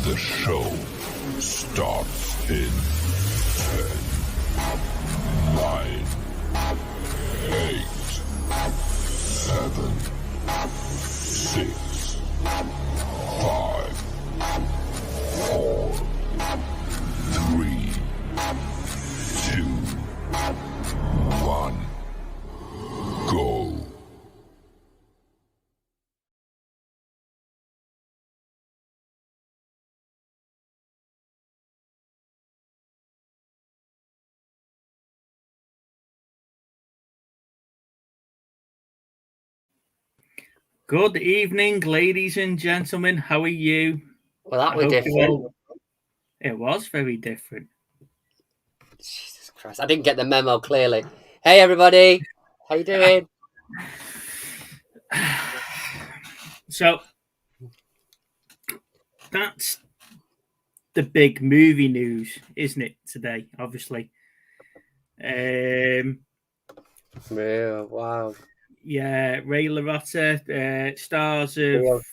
The show starts in 10, 9, 8, 7, 6, 5, 4, 3, 2, 1, go. Good evening, ladies and gentlemen. How are you? Well, that was different. It was very different. Jesus Christ, I didn't get the memo clearly. Hey, everybody, how you doing? So that's the big movie news, isn't it? Today, obviously. Yeah, wow. Yeah, Ray Liotta, stars of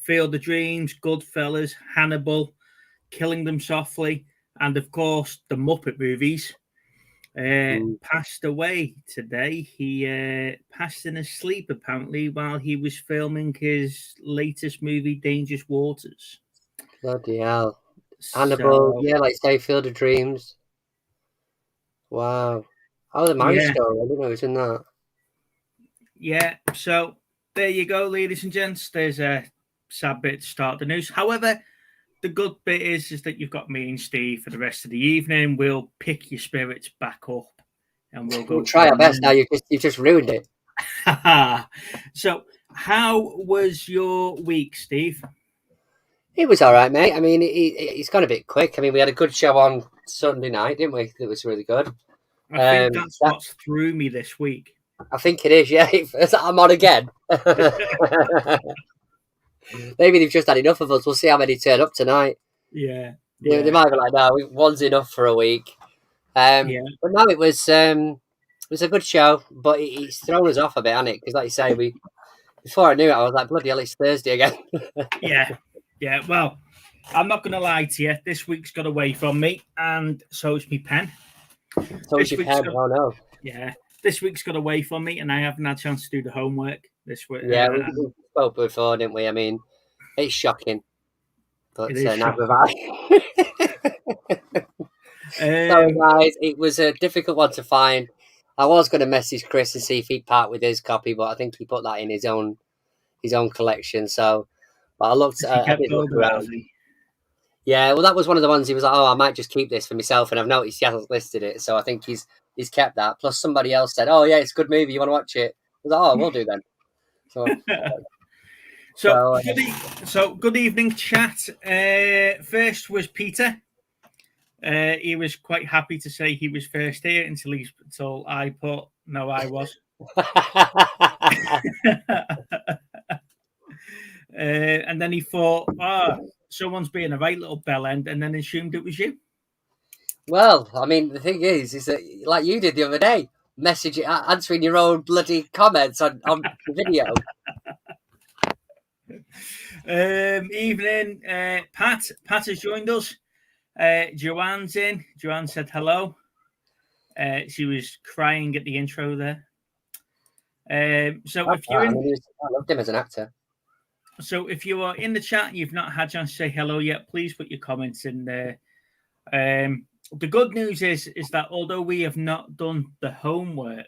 Field of Dreams, Goodfellas, Hannibal, Killing Them Softly, and of course the Muppet movies. Passed away today. He passed in his sleep apparently while he was filming his latest movie, Dangerous Waters. Bloody hell. Hannibal, So, yeah, like say Field of Dreams. Wow. Oh, the Marriage Story, I didn't know it was in that. Yeah, so there you go, ladies and gents. There's a sad bit to start the news. However, the good bit is that you've got me and Steve for the rest of the evening. We'll pick your spirits back up and we'll go. We'll try our best now. You've just ruined it. So, how was your week, Steve? It was all right, mate. I mean, it's gone a bit quick. I mean, we had a good show on Sunday night, didn't we? It was really good. I think that's what threw me this week. I think it is, yeah. I'm on again. Maybe they've just had enough of us. We'll see how many turn up tonight. Yeah. They might be like, no, one's enough for a week. But no, it was a good show, but it's thrown us off a bit, hasn't it? Because like you say, before I knew it, I was like, bloody hell, it's Thursday again. Yeah. Well, I'm not going to lie to you. This week's got away from me, and so is my pen. So is your pen? Oh, no. Yeah. This week's got away from me, and I haven't had a chance to do the homework this week. Yeah, we spoke before, didn't we? I mean, it's shocking. But neither have I. So, guys, it was a difficult one to find. I was going to message Chris and see if he'd part with his copy, but I think he put that in his own collection. So, but I did look around. Yeah, well, that was one of the ones he was like, "Oh, I might just keep this for myself," and I've noticed he hasn't listed it, so I think he's kept that. Plus, somebody else said, "Oh, yeah, it's a good movie. You want to watch it?" I was like, "Oh, we'll do then." So good evening, chat. First was Peter. He was quite happy to say he was first here until I put no, I was. And then he thought, someone's being a right little bellend, and then assumed it was you. Well, I mean, the thing is that like you did the other day, answering your own bloody comments on the video. Evening, Pat. Pat has joined us. Joanne's in. Joanne said hello. She was crying at the intro there. I loved him as an actor. So if you are in the chat and you've not had a chance to say hello yet, please put your comments in there. The good news is that although we have not done the homework,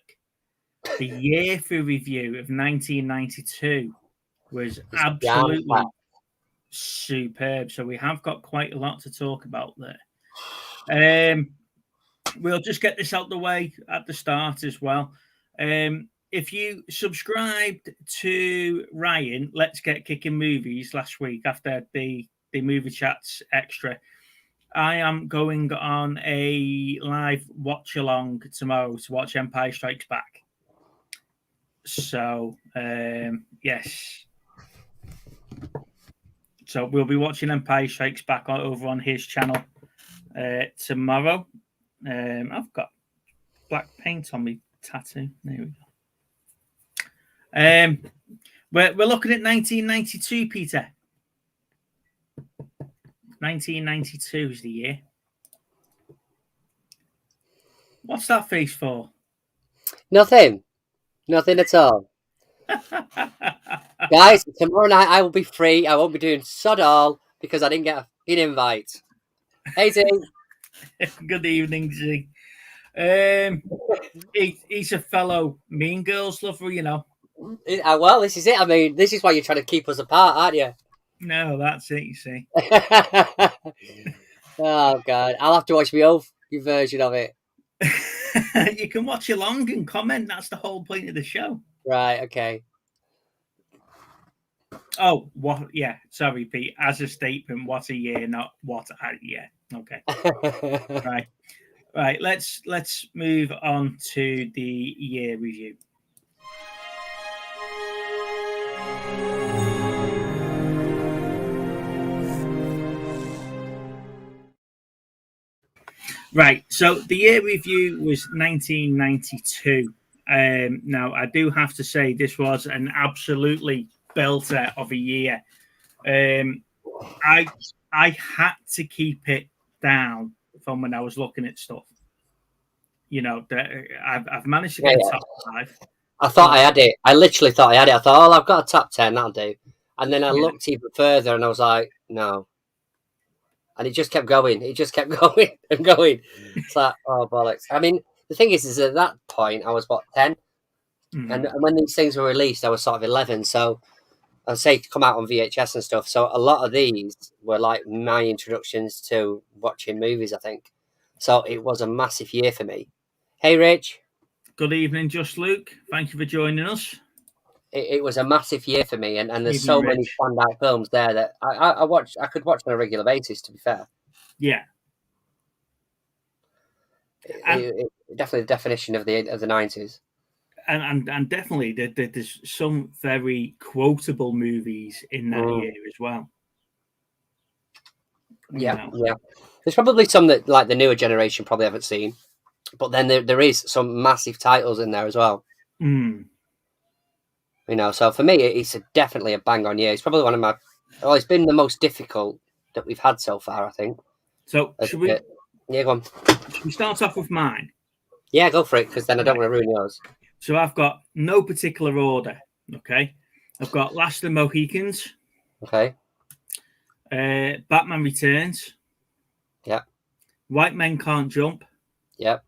the year for review of 1992 was absolutely superb. So we have got quite a lot to talk about there. We'll just get this out the way at the start as well. If you subscribed to Ryan, Let's Get Kicking Movies last week after the movie chats extra, I am going on a live watch along tomorrow to watch Empire Strikes Back. So, yes. So we'll be watching Empire Strikes Back over on his channel tomorrow. I've got black paint on my tattoo. There we go. We're looking at 1992, Peter. 1992 is the year. What's that face for? Nothing at all. Guys, tomorrow night I will be free. I won't be doing sod all because I didn't get an invite. Hey, Z. Good evening, Z. He's a fellow Mean Girls lover, you know. Well, this is it. I mean, this is why you're trying to keep us apart, aren't you? No, that's it, you see. Oh, God. I'll have to watch my own version of it. You can watch along and comment. That's the whole point of the show. Right, okay. Oh, what? Yeah, sorry, Pete. As a statement, what a year, not what a year. Okay. Right. Let's move on to the year review. Right. So the year review was 1992. Now I do have to say this was an absolutely belter of a year. I had to keep it down from when I was looking at stuff. You know, I've managed to get a top 5. I thought I had it. I literally thought I had it. I thought, oh, I've got a top 10, that'll do. And then I looked even further and I was like, no. And it just kept going. It just kept going and going. It's like, oh, bollocks. I mean, the thing is at that point, I was, 10? Mm-hmm. And when these things were released, I was sort of 11. So I'd say to come out on VHS and stuff. So a lot of these were like my introductions to watching movies, I think. So it was a massive year for me. Hey, Rich. Good evening, Just Luke. Thank you for joining us. It was a massive year for me, and there's so many standout films there that I could watch on a regular basis, to be fair. Yeah. Definitely the definition of the 90s. And definitely there's some very quotable movies in that year as well. Yeah. There's probably some that like the newer generation probably haven't seen, but then there is some massive titles in there as well. You know, so for me, it's definitely a bang on year. It's probably one of my. Well, it's been the most difficult that we've had so far, I think. So should we? Yeah, go on. Should we start off with mine? Yeah, go for it, because then I don't want to ruin yours. So I've got no particular order. Okay, I've got Last of the Mohicans. Okay. Batman Returns. Yeah. White Men Can't Jump. Yep.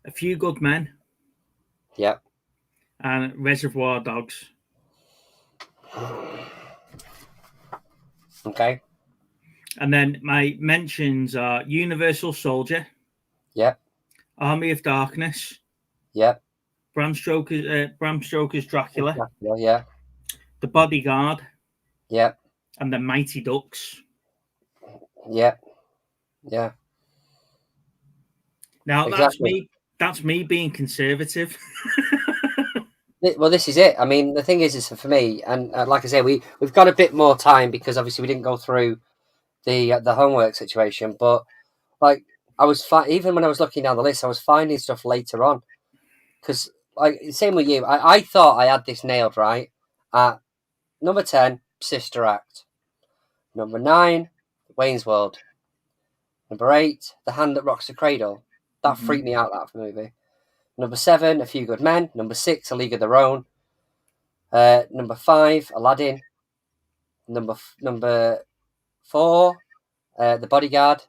A Few Good Men. Yep. And Reservoir Dogs. Okay. And then my mentions are Universal Soldier. Yep. Army of Darkness. Yep. Bram Stoker's Dracula. Yeah. The Bodyguard. Yep. And the Mighty Ducks. Yep. Yeah. Now that's me being conservative. Well, this is it. I mean, the thing is for me, and like I say, we've got a bit more time because obviously we didn't go through the homework situation. But like, I was even when I was looking down the list, I was finding stuff later on because, like, same with you. I thought I had this nailed right. At number 10, Sister Act. Number 9, Wayne's World. Number 8, The Hand That Rocks the Cradle. That freaked me out, that movie. Number 7, A Few Good Men. Number 6, A League of Their Own. Number 5, Aladdin. Number 4, The Bodyguard.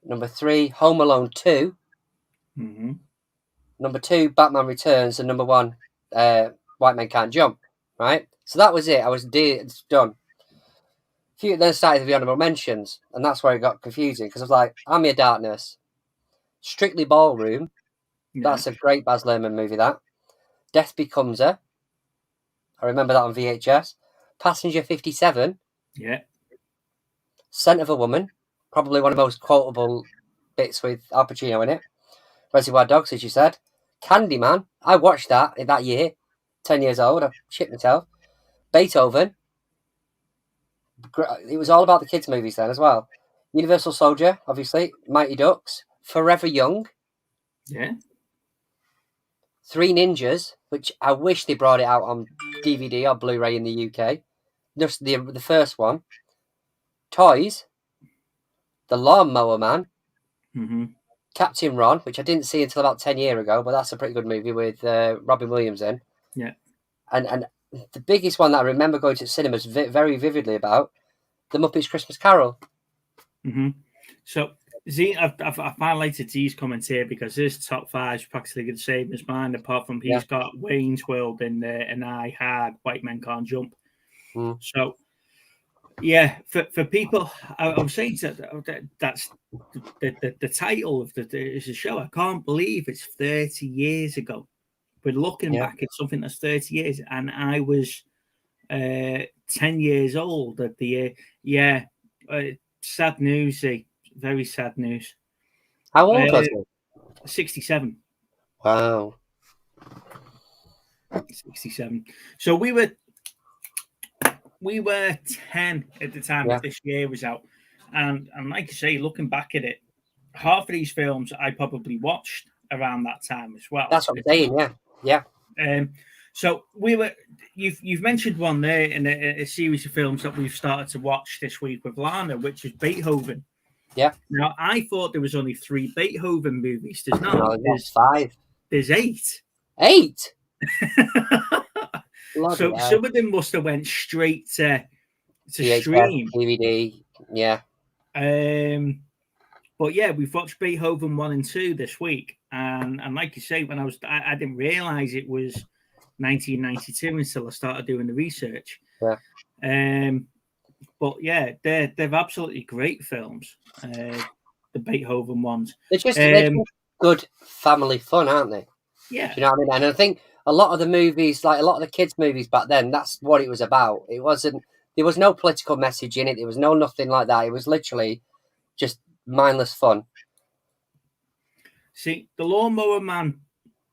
Number 3, Home Alone 2. Mm-hmm. Number 2, Batman Returns. And number 1, White Men Can't Jump. Right? So that was it. I was done. Then started the honorable mentions. And that's where it got confusing. Because I was like, Army of Darkness. Strictly Ballroom. Yeah. That's a great Baz Luhrmann movie, that. Death Becomes Her. I remember that on VHS. Passenger 57. Yeah. Scent of a Woman. Probably one of the most quotable bits with Al Pacino in it. Reservoir Dogs, as you said. Candyman. I watched that in that year. 10 years old. I shit myself. Beethoven. It was all about the kids' movies then as well. Universal Soldier, obviously. Mighty Ducks. Forever Young. Yeah. Three Ninjas, which I wish they brought it out on DVD or Blu-ray in the UK. Just the first one. Toys, The Lawnmower Man, Mm-hmm. Captain Ron, which I didn't see until about 10 years ago, but that's a pretty good movie with Robin Williams in. Yeah. And the biggest one that I remember going to cinemas very vividly about, The Muppets Christmas Carol. Mm-hmm. So, Z, I've highlighted Z's comments here because his top 5 is practically the same as mine, apart from he's got Wayne's World in there, and I had White Men Can't Jump. So, yeah, for people, I was saying that's the title of the show. I can't believe it's 30 years ago. We're looking back at something that's 30 years, and I was 10 years old at the year. Yeah, sad news, Z. Very sad news. How old was he? 67. Wow. 67. So we were 10 at the time that this year was out. And like I say, looking back at it, half of these films I probably watched around that time as well. That's what I'm saying, yeah. So you've mentioned one there in a series of films that we've started to watch this week with Lana, which is Beethoven. Yeah. Now, I thought there was only 3 Beethoven movies. There's not. No, there's 5. There's 8. 8? So some of them must have went straight to stream. DVD, yeah. But yeah, we've watched Beethoven 1 and 2 this week. And like you say, when I didn't realize it was 1992 until I started doing the research. Yeah. But yeah, they're absolutely great films. The Beethoven ones. They're just good family fun, aren't they? Yeah. Do you know what I mean? And I think a lot of the movies, like a lot of the kids' movies back then, that's what it was about. It wasn't. There was no political message in it. There was nothing like that. It was literally just mindless fun. See, The Lawnmower Man,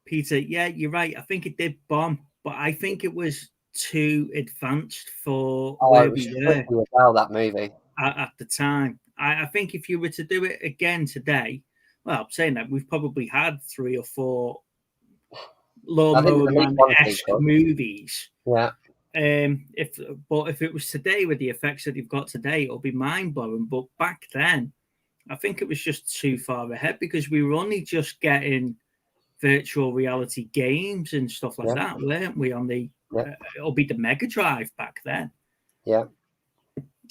Peter, yeah, you're right. I think it did bomb, but I think it was too advanced for where we were. Well, that movie. At the time. I think if you were to do it again today, well, I'm saying that we've probably had 3 or 4 Lawnmower Man-esque movies. Yeah. If it was today with the effects that you've got today, it'll be mind-blowing. But back then, I think it was just too far ahead because we were only just getting virtual reality games and stuff like that, weren't we? On the it'll be the Mega Drive back then. Yeah.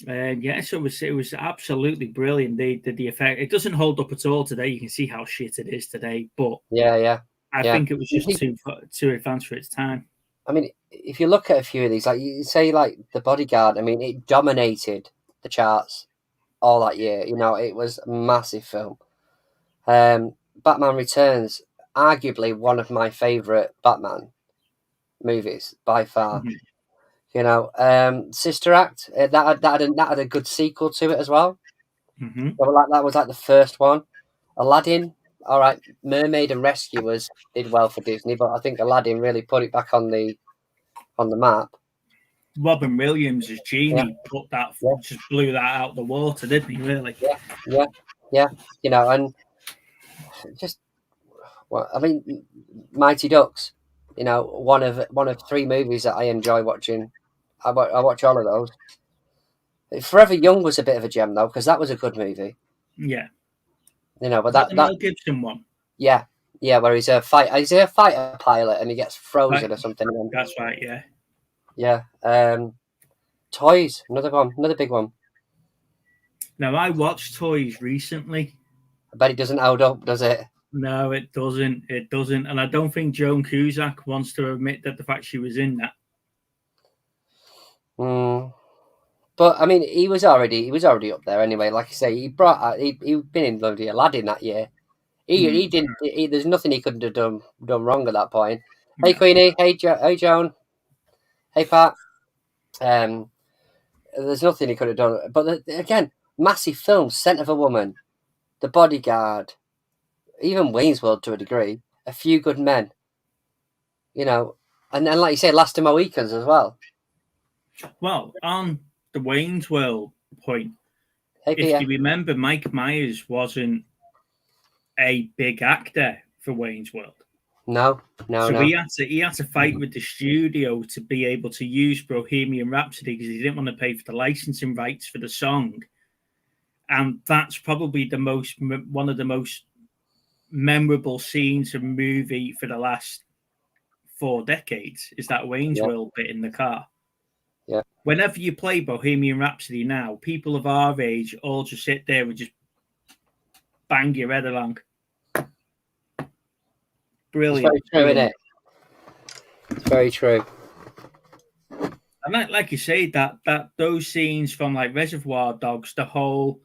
So it was absolutely brilliant. The effect, it doesn't hold up at all today. You can see how shit it is today, but I think it was just too advanced for its time. I mean, if you look at a few of these, like you say, like The Bodyguard, I mean, it dominated the charts all that year. You know, it was a massive film. Batman Returns, arguably one of my favourite Batman movies by far. Mm-hmm. You know, Sister Act, that had a good sequel to it as well. Mm-hmm. So that was like the first one. Aladdin, all right, Mermaid and Rescuers did well for Disney, but I think Aladdin really put it back on the map. Robin Williams as Genie just blew that out the water, didn't he? Really? Yeah. You know, and just, well, I mean, Mighty Ducks. You know, one of 3 movies that I enjoy watching. I watch all of those. Forever Young was a bit of a gem though, because that was a good movie. Yeah. You know, but that Mel Gibson one. Yeah, where he's a fighter pilot and he gets frozen or something. That's right. Yeah. Yeah. Toys, another big one. Now I watched Toys recently. I bet it doesn't hold up, does it? No, it doesn't. It doesn't, and I don't think Joan Cusack wants to admit that the fact she was in that. But I mean, he was already up there anyway. Like I say, he'd been in bloody Aladdin that year. He didn't. There's nothing he couldn't have done wrong at that point. Hey Queenie, hey Joan, hey Pat. There's nothing he could have done. But again, massive films, Scent of a Woman, The Bodyguard, even Wayne's World to a degree, A Few Good Men. You know, and then like you say, Last of Mohicans as well. Well, on the Wayne's World point, if you remember, Mike Myers wasn't a big actor for Wayne's World. No. So he had to fight with the studio to be able to use Bohemian Rhapsody because he didn't want to pay for the licensing rights for the song and that's probably one of the most memorable scenes of a movie for the last 4 decades. Is that Wayne's World bit in the car? Yeah. Whenever you play Bohemian Rhapsody now, people of our age all just sit there and just bang your head along. Brilliant. It's very true, isn't it? It's very true. And like you say, that those scenes from like Reservoir Dogs, the whole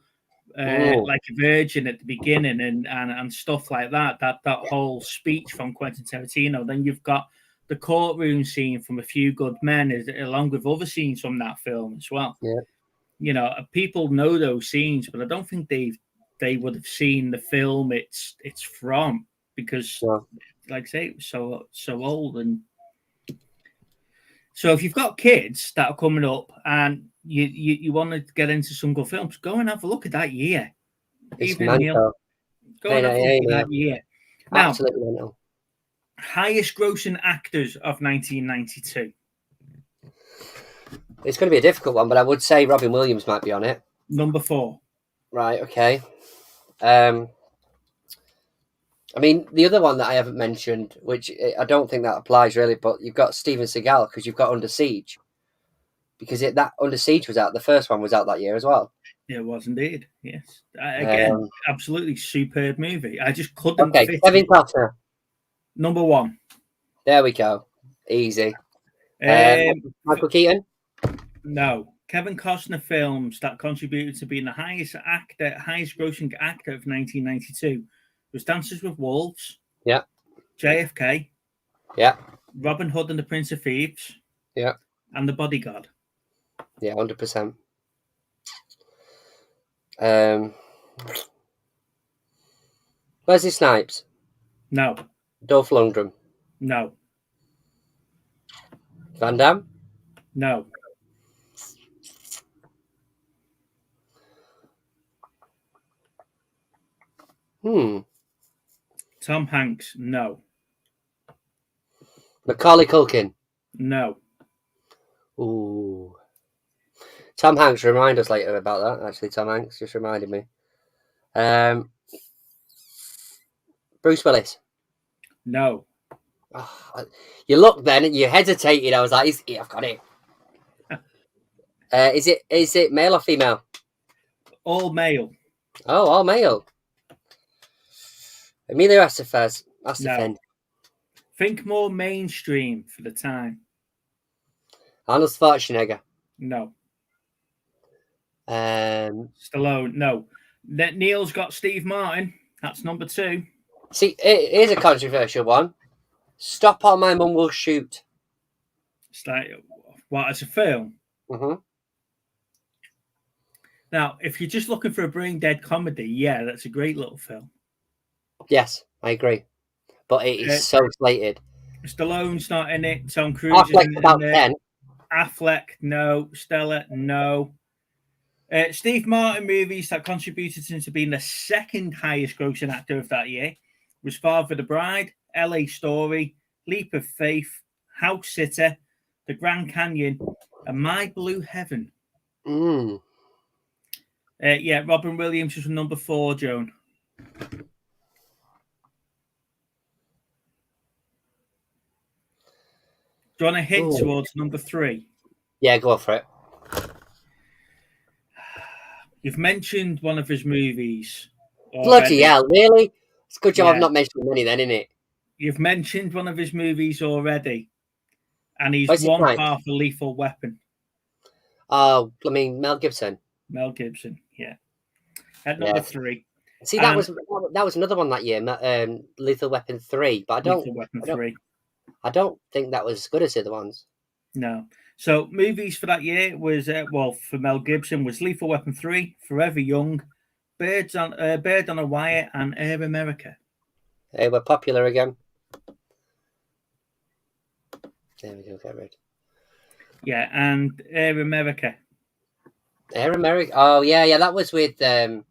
like a virgin at the beginning and stuff like that whole speech from Quentin Tarantino. Then you've got the courtroom scene from A Few Good Men, along with other scenes from that film as well. Yeah. You know, people know those scenes, but I don't think they would have seen the film it's from, because like I say, it was so old. And so if you've got kids that are coming up and you want to get into some good films, go and have a look at that year. It's Even Neil, go and have a look at that year. Now, absolutely mental. Highest grossing actors of 1992. It's going to be a difficult one, but I would say Robin Williams might be on it. Number 4. Right, okay. I mean, the other one that I haven't mentioned, which I don't think that applies really, but you've got Steven Seagal, because you've got Under Siege. Because that Under Siege was out, the first one was out that year as well. It was indeed, yes. Again, absolutely superb movie. I just couldn't fit Kevin Costner. Number 1. There we go. Easy. Michael Keaton? No. Kevin Costner films that contributed to being the highest grossing actor of 1992 was Dances with Wolves. Yeah. JFK. Yeah. Robin Hood and the Prince of Thieves. Yeah. And The Bodyguard. Yeah, 100%. Wesley Snipes? No. Dolph Lundgren? No. Van Damme? No. Tom Hanks? No. Macaulay Culkin? No. Ooh. Tom Hanks, remind us later about that. Actually, Tom Hanks just reminded me. Bruce Willis? No. Oh, you looked then and you hesitated. I was like, I've got it. Is it male or female? All male. Oh, all male. Emilio Estevez. No. Think more mainstream for the time. Arnold Schwarzenegger. No. Stallone. No. Neil's got Steve Martin. That's number 2. See, it is a controversial one. Stop or My Mum Will Shoot. It's like, what, as a film? Mm-hmm. Now, if you're just looking for a brain dead comedy, yeah, that's a great little film. Yes, I agree. But it is so slated. Stallone's not in it. Tom Cruise Affleck is about in it. 10. Affleck, no. Stella, no. Steve Martin movies that contributed to being the second highest grossing actor of that year was Father of the Bride, LA Story, Leap of Faith, House Sitter, The Grand Canyon, and My Blue Heaven. Yeah, Robin Williams was number 4, Joan. Do you want to hit towards number 3? Yeah, go for it. You've mentioned one of his movies. Bloody hell, really? It's a good job I've not mentioned many then, isn't it? You've mentioned one of his movies already. And he's one half a Lethal Weapon. Oh, I mean, Mel Gibson. Mel Gibson, yeah. At number 3. See, that was another one that year, Lethal Weapon 3. But I don't think that was as good as the other ones. No. So movies for that year was, for Mel Gibson was Lethal Weapon 3, Forever Young, Bird on a Wire, and Air America. They were popular again. There we go, get rid. Yeah, and Air America. Air America. Oh, yeah, that was with... well,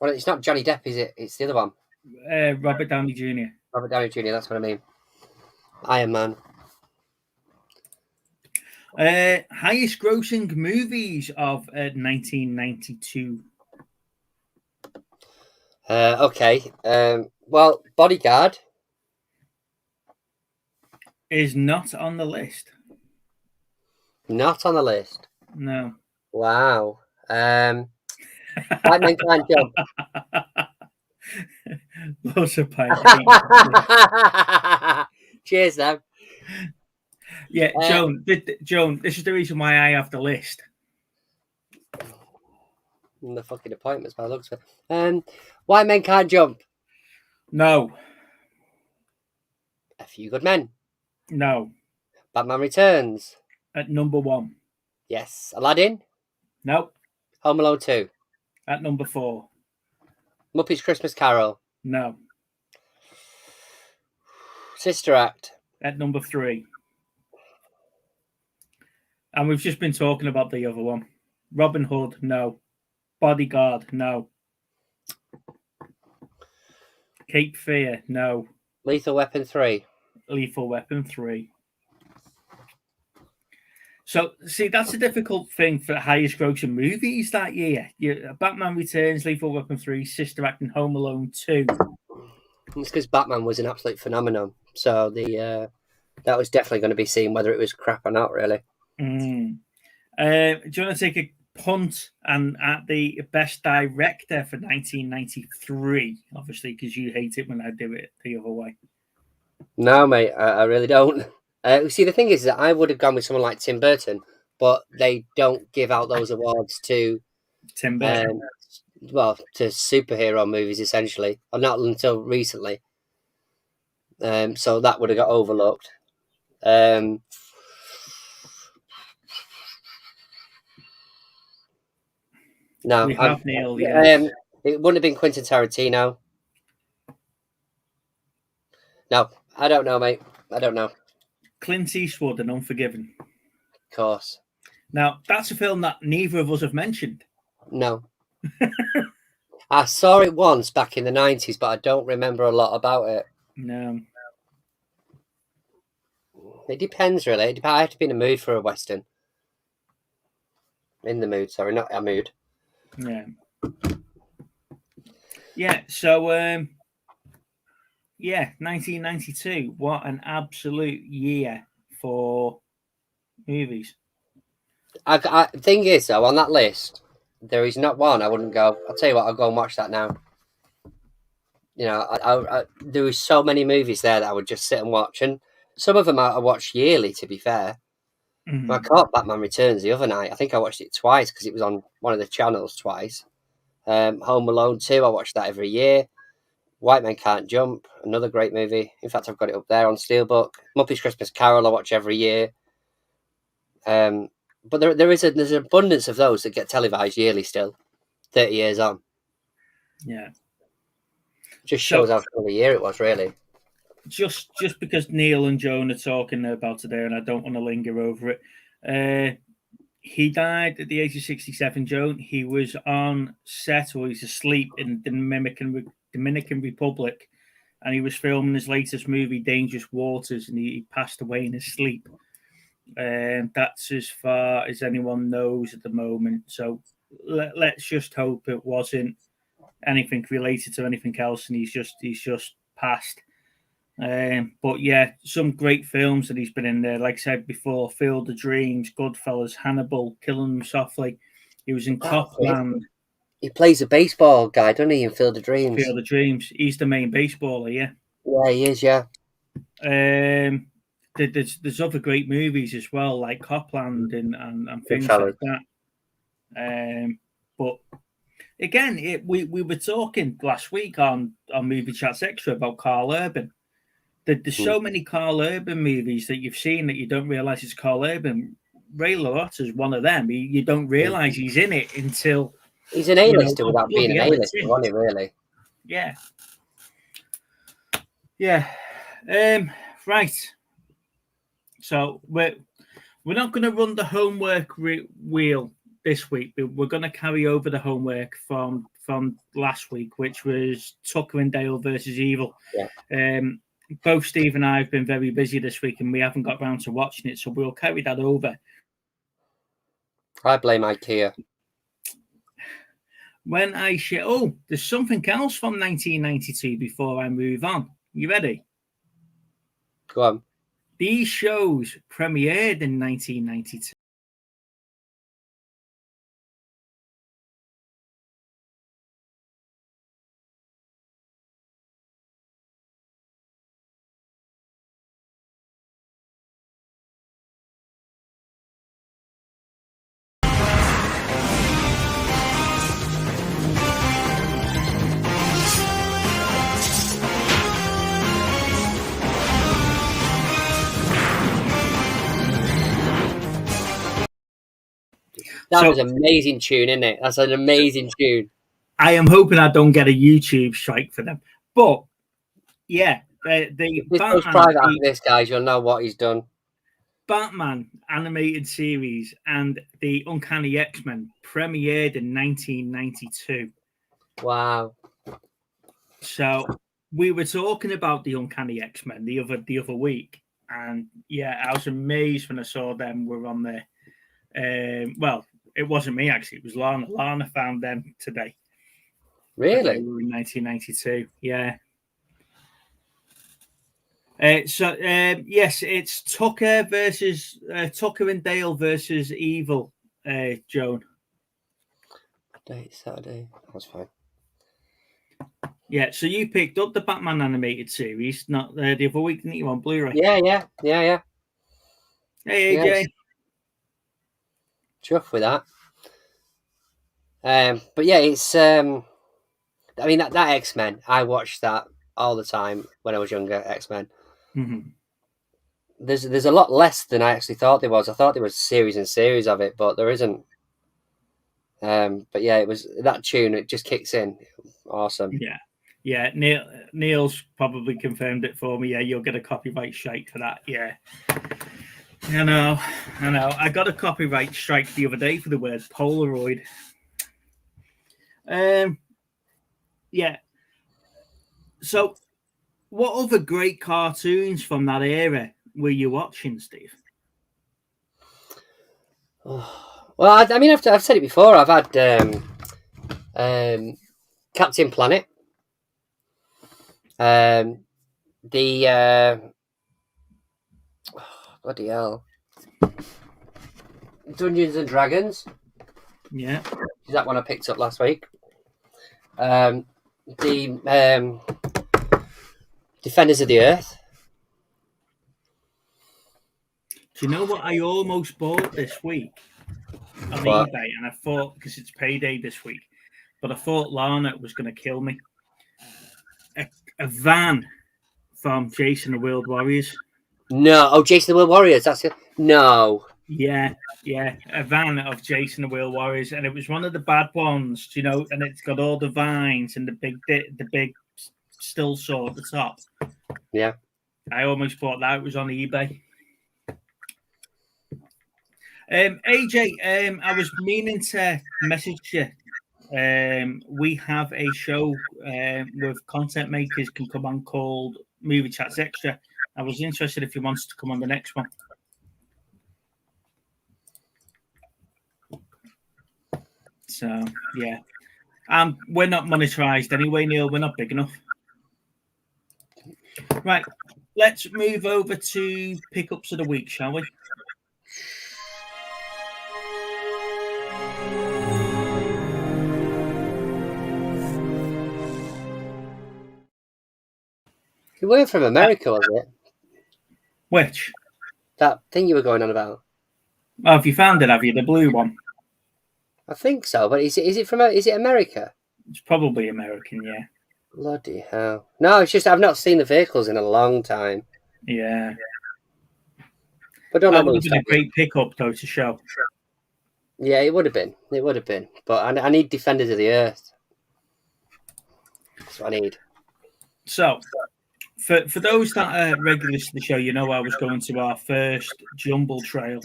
it's not Johnny Depp, is it? It's the other one. Robert Downey Jr. Robert Downey Jr., that's what I mean. Iron Man. Highest grossing movies of 1992. Okay. Well, Bodyguard. Is not on the list. Not on the list. No. Wow. White Men Can't Jump. Lots of pie. Cheers, then. Yeah, Joan. Joan, this is the reason why I have the list. The fucking appointments by the looks of it. White Men Can't Jump. No. A Few Good Men. No. Batman Returns. At number 1. Yes. Aladdin. No. Home Alone 2. At number 4. Muppets Christmas Carol. No. Sister Act. At number 3. And we've just been talking about the other one. Robin Hood. No. Bodyguard. No. Cape Fear. No. Lethal Weapon 3. Lethal Weapon 3. So, see, that's a difficult thing for highest grossing movies that year. Batman Returns, Lethal Weapon 3, Sister Act, and Home Alone 2. It's because Batman was an absolute phenomenon. So that was definitely going to be seen whether it was crap or not, really. Do you want to take a punt and at the best director for 1993? Obviously, because you hate it when I do it the other way. No, mate, I really don't. See, the thing is that I would have gone with someone like Tim Burton, but they don't give out those awards to Tim Burton. To superhero movies, essentially, or not until recently. So that would have got overlooked. No, we have Neil. Yeah. It wouldn't have been Quentin Tarantino. No, I don't know, mate. I don't know. Clint Eastwood and Unforgiven. Of course. Now, that's a film that neither of us have mentioned. No. I saw it once back in the 90s, but I don't remember a lot about it. No. It depends, really. I have to be in the mood for a Western. In the mood, sorry, not a mood. Yeah. Yeah, so, 1992. What an absolute year for movies. Thing is, though, on that list, there is not one I wouldn't go. I'll tell you what, I'll go and watch that now. You know, there was so many movies there that I would just sit and watch, and some of them I watch yearly. To be fair, I caught Batman Returns the other night. I think I watched it twice because it was on one of the channels twice. Home Alone 2, I watched that every year. White Men Can't Jump, another great movie. In fact, I've got it up there on Steelbook. Muppets Christmas Carol, I watch every year. But there's an abundance of those that get televised yearly still, 30 years on. Yeah. Just shows how full a year it was, really. Just because Neil and Joan are talking about today, and I don't want to linger over it. He died at the age of 67, Joan. He was on set, or he's asleep in the Dominican Republic, and he was filming his latest movie, Dangerous Waters, and he passed away in his sleep. That's as far as anyone knows at the moment. So let's just hope it wasn't anything related to anything else, and he's just passed. But yeah, some great films that he's been in there. Like I said before, Field of Dreams, Goodfellas, Hannibal, Killing Them Softly. He was in Copland. He plays a baseball guy, doesn't he, in Field of Dreams? Field of Dreams. He's the main baseballer, yeah. Yeah, he is, yeah. There's other great movies as well, like Copland and things like that. But again, we were talking last week on Movie Chats Extra about Carl Urban. There's so many Carl Urban movies that you've seen that you don't realise it's Carl Urban. Ray Liotta is one of them. You don't realise he's in it until... He's an A-lister without being an A-lister, wasn't he, really? Yeah. Yeah. Right. So we're not going to run the homework wheel this week. We're going to carry over the homework from last week, which was Tucker and Dale versus Evil. Yeah. Both Steve and I have been very busy this week, and we haven't got round to watching it, so we'll carry that over. I blame IKEA. When I share, there's something else from 1992 before I move on. You ready? Go on. These shows premiered in 1992. That was an amazing tune, isn't it? That's an amazing tune. I am hoping I don't get a YouTube strike for them. But, yeah, If this goes private after this, guys, you'll know what he's done. Batman animated series and the Uncanny X-Men premiered in 1992. Wow. So we were talking about the Uncanny X-Men the other week, and yeah, I was amazed when I saw them were on there. Well, it wasn't me actually; it was Lana. Lana found them today. Really? They were in 1992. Yeah. Yes, it's Tucker versus Tucker and Dale versus Evil. Joan. Saturday. That's fine. Yeah, so you picked up the Batman animated series, not the other week, didn't you, on Blu-ray? Yeah. Hey, AJ. Yes. Chuff with that. But yeah, it's I mean that X-Men, I watched that all the time when I was younger. X-Men. Mm-hmm. There's a lot less than I actually thought there was. I thought there was series and series of it, but there isn't. But yeah, it was that tune. It just kicks in. Awesome. Yeah. Neil's probably confirmed it for me. Yeah, you'll get a copyright strike for that. Yeah. I know. I got a copyright strike the other day for the word Polaroid. Yeah. So, what other great cartoons from that era were you watching, Steve? Well, I mean, I've said it before. I've had Captain Planet, bloody hell, Dungeons and Dragons. Yeah, that one I picked up last week. The Defenders of the Earth. Do you know what I almost bought this week on What? eBay? And I thought, because it's payday this week, but I thought Lana was going to kill me. A van from Jason the World Warriors. No, Jason the World Warriors. That's it. No. Yeah, a van of Jason the World Warriors, and it was one of the bad ones, you know. And it's got all the vines and the big still saw at the top. Yeah, I almost bought that. It was on eBay. AJ, I was meaning to message you. We have a show with content makers can come on called Movie Chats Extra. I was interested if you wanted to come on the next one. So yeah, we're not monetized anyway, Neil. We're not big enough. Right, let's move over to pickups of the week, shall we? You weren't from America, was it? Which? That thing you were going on about. Oh, have you found it? Have you the blue one? I think so, but is it America? It's probably American, yeah. Bloody hell! No, it's just I've not seen the vehicles in a long time. Yeah. But don't that would have been a great pickup though to show. Yeah, it would have been. But I need Defenders of the Earth. That's what I need. So, for those that are regulars to the show, you know I was going to our first Jumble Trail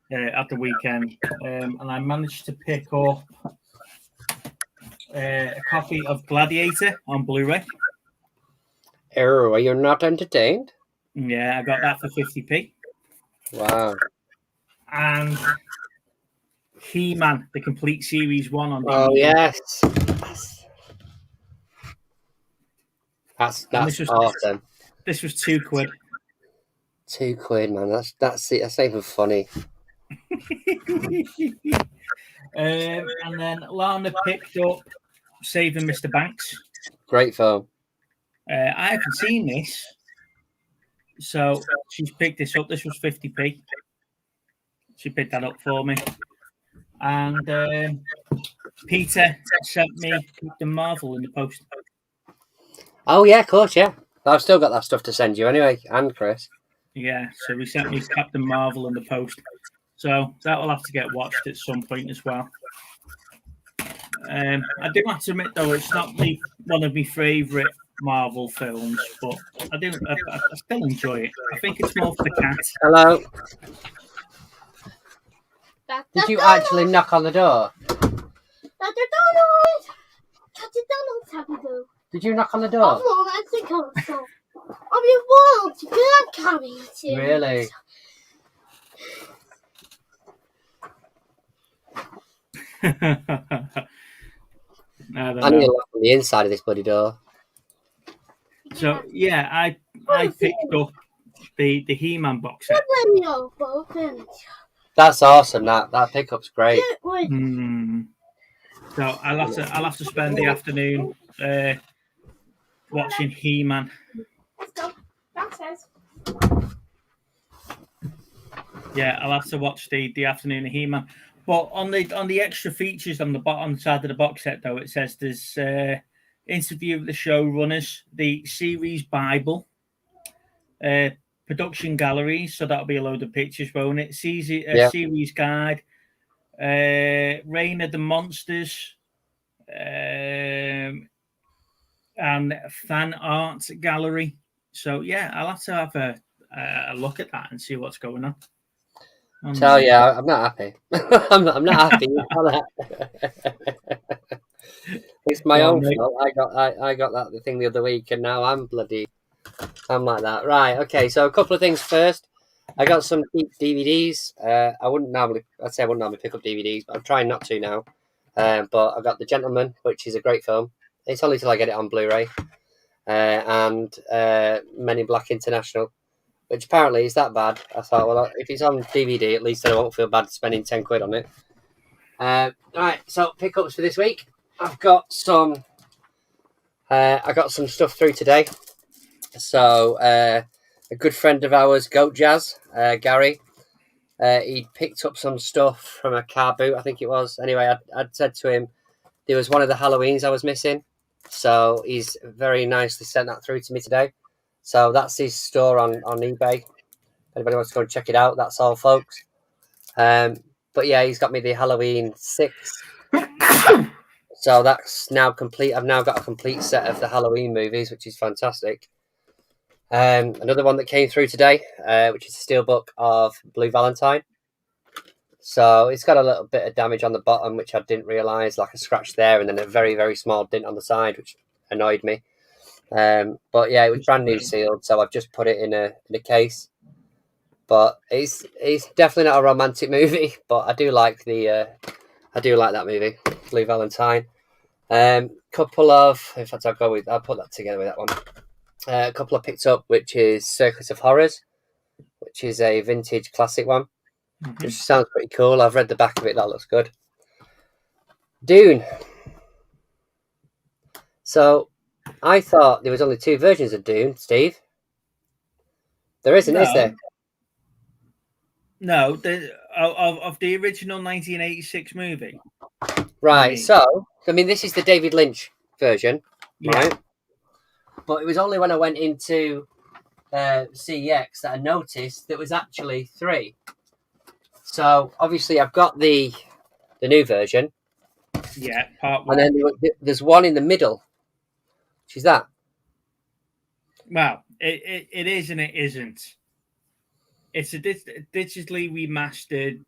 at the weekend, and I managed to pick up a copy of Gladiator on Blu-ray. Oh, are you not entertained? Yeah, I got that for 50p. Wow. And He-Man, the complete series 1 on Oh DVD. yes, that's awesome. This was £2. £2, man. That's not even funny. And then Lana picked up Saving Mr. Banks. Great film. I haven't seen this, so she's picked this up. This was 50p. She picked that up for me. And Peter sent me Captain Marvel in the post. Oh yeah, of course, yeah. I've still got that stuff to send you anyway, and Chris. Yeah, so he sent me Captain Marvel in the post. So that will have to get watched at some point as well. I do have to admit, though, it's not one of my favourite Marvel films, but I still enjoy it. I think it's more for the cat. Hello. Did you actually knock on the door? Did you knock on the door? Really? I need to look on the inside of this bloody door. So yeah, I picked up the He-Man box set. That's awesome. That pickup's great. So I'll have to spend the afternoon watching He-Man. Yeah, I'll have to watch the afternoon of He-Man. But on the extra features on the bottom side of the box set, though, it says there's interview with the showrunners, the series Bible, production gallery, so that'll be a load of pictures, won't it? Series guide, Reign of the Monsters, and fan art gallery. So yeah, I'll have to have a look at that and see what's going on. So yeah, I'm not happy. I'm not happy. It's my own fault. I got that thing the other week, and now I'm like that. Right. Okay. So a couple of things first. I got some cheap DVDs. I wouldn't normally pick up DVDs, but I'm trying not to now. But I've got The Gentleman, which is a great film. It's only till I get it on Blu-ray. And Men in Black International, which apparently is that bad. I thought, well, if it's on DVD, at least I won't feel bad spending £10 on it. Right, so pickups for this week. I've got some. I got some stuff through today. So a good friend of ours, Goat Jazz, Gary, he picked up some stuff from a car boot, I think it was. Anyway, I'd said to him there was one of the Halloweens I was missing, so he's very nicely sent that through to me today. So that's his store on eBay. If anybody wants to go and check it out, that's all, folks. But yeah, he's got me the Halloween 6. So that's now complete. I've now got a complete set of the Halloween movies, which is fantastic. Another one that came through today, which is a steelbook of Blue Valentine. So it's got a little bit of damage on the bottom, which I didn't realise, like a scratch there, and then a very, very small dent on the side, which annoyed me. But yeah, it was brand new sealed, so I've just put it in a case. But it's definitely not a romantic movie, but I do like that movie, Blue Valentine. Couple of, in fact, I'll put that together with that one. A couple I picked up, which is Circus of Horrors, which is a vintage classic one, which sounds pretty cool. I've read the back of it; that looks good. Dune. So I thought there was only 2 versions of Dune, Steve. There isn't, is there? No, of the original 1986 movie. Right. So, I mean, this is the David Lynch version, right? But it was only when I went into CEX that I noticed there was actually 3. So, obviously, I've got the new version. Yeah, part 1. And then there's one in the middle. Which is that? Well, it is and it isn't. It's a digitally remastered.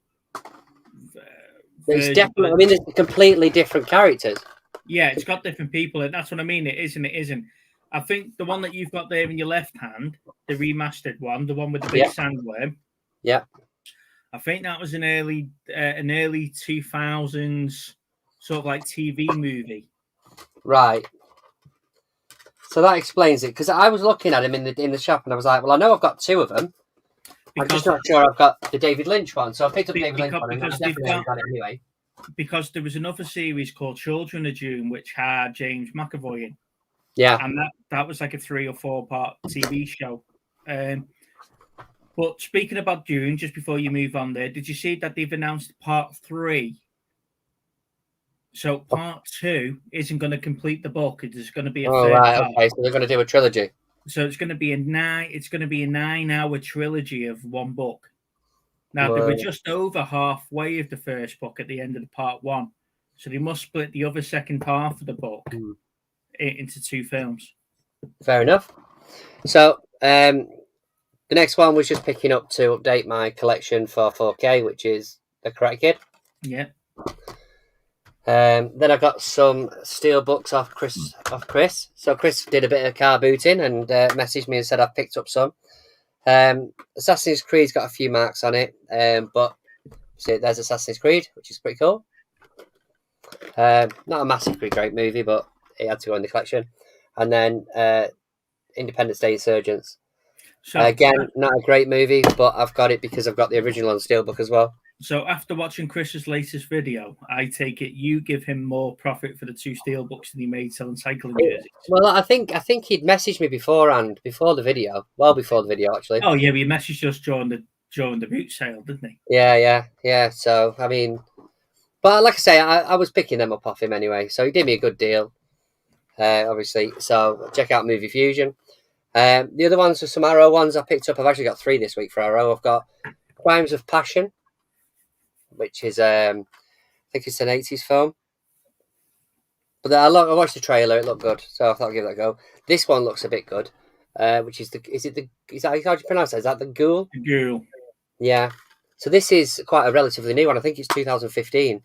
There's definitely. I mean, there's completely different characters. Yeah, it's got different people, and that's what I mean. It is and it isn't. I think the one that you've got there in your left hand, the remastered one, the one with the big sandworm. Yeah. I think that was an early 2000s sort of like TV movie. Right. So that explains it, because I was looking at him in the shop and I was like, well, I know I've got two of them. I'm just not sure I've got the David Lynch one. So I picked up David Lynch one, and I definitely haven't got it anyway. Because there was another series called Children of Dune, which had James McAvoy in. Yeah. And that was like a 3 or 4 part TV show. But speaking about Dune, just before you move on there, did you see that they've announced part 3? So part 2 isn't going to complete the book. It's going to be a third part. Okay. So they're going to do a trilogy. So it's going to be a 9-hour trilogy of one book. Now they were just over halfway of the first book at the end of the part 1. So they must split the other second half of the book into 2 films. Fair enough. So the next one was just picking up to update my collection for 4K, which is The Karate Kid. Yeah. Then I got some steel books off Chris. So Chris did a bit of car booting and messaged me and said I've picked up some. Assassin's Creed's got a few marks on it, but see, there's Assassin's Creed, which is pretty cool. Not a massively great movie, but it had to go in the collection. And then Independence Day Insurgents. So again, not a great movie, but I've got it because I've got the original on steelbook as well. So after watching Chris's latest video, I take it you give him more profit for the 2 steelbooks than he made selling cycling jerseys. Well, I think he'd messaged me beforehand, before the video, actually. Oh yeah, he messaged us during the boot sale, didn't he? Yeah. So I mean, but like I say, I was picking them up off him anyway, so he did me a good deal, obviously. So check out Movie Fusion. The other ones are some Arrow ones I picked up. I've actually got 3 this week for Arrow. I've got Crimes of Passion, which is I think it's an 80s film. But I watched the trailer; it looked good, so I thought I'd give that a go. This one looks a bit good, which is is that how do you pronounce it? Is that The Ghoul? The Ghoul. Yeah. So this is quite a relatively new one. I think it's 2015,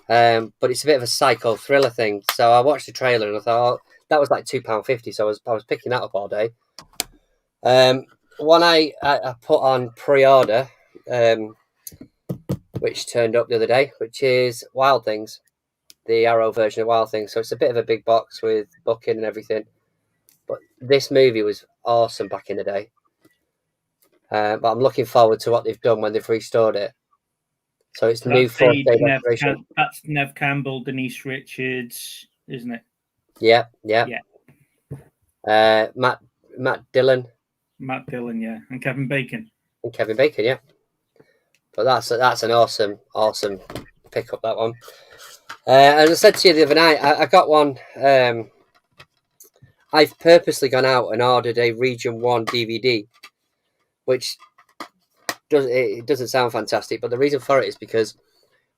but it's a bit of a psycho thriller thing. So I watched the trailer and I thought that was like £2.50. So I was picking that up all day. One I put on pre-order, which turned up the other day, which is Wild Things, the Arrow version of Wild Things. So it's a bit of a big box with booking and everything. But this movie was awesome back in the day. But I'm looking forward to what they've done when they've restored it. So it's new 4K restoration. That's Nev Campbell, Denise Richards, isn't it? Yeah. Matt Dillon. Matt Dillon, yeah, and Kevin Bacon. Yeah. But that's an awesome pickup, that one. As I said to you the other night, I got one. I've purposely gone out and ordered a Region 1 DVD, which doesn't sound fantastic, but the reason for it is because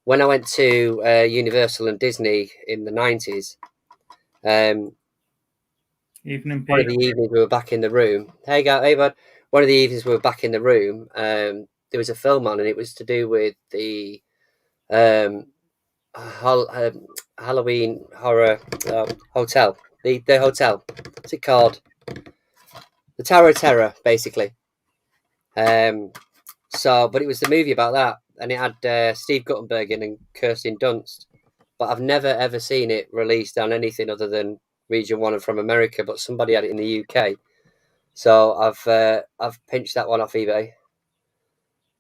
when I went to Universal and Disney in the 90s, one of the evenings we were back in the room. Hey bud. One of the evenings we were back in the room. There was a film on, and it was to do with the Halloween horror hotel. The hotel. What's it called? The Tower of Terror, basically. But it was the movie about that, and it had Steve Guttenberg in and Kirsten Dunst. But I've never ever seen it released on anything other than Region 1 and from America. But somebody had it in the UK, so I've pinched that one off eBay.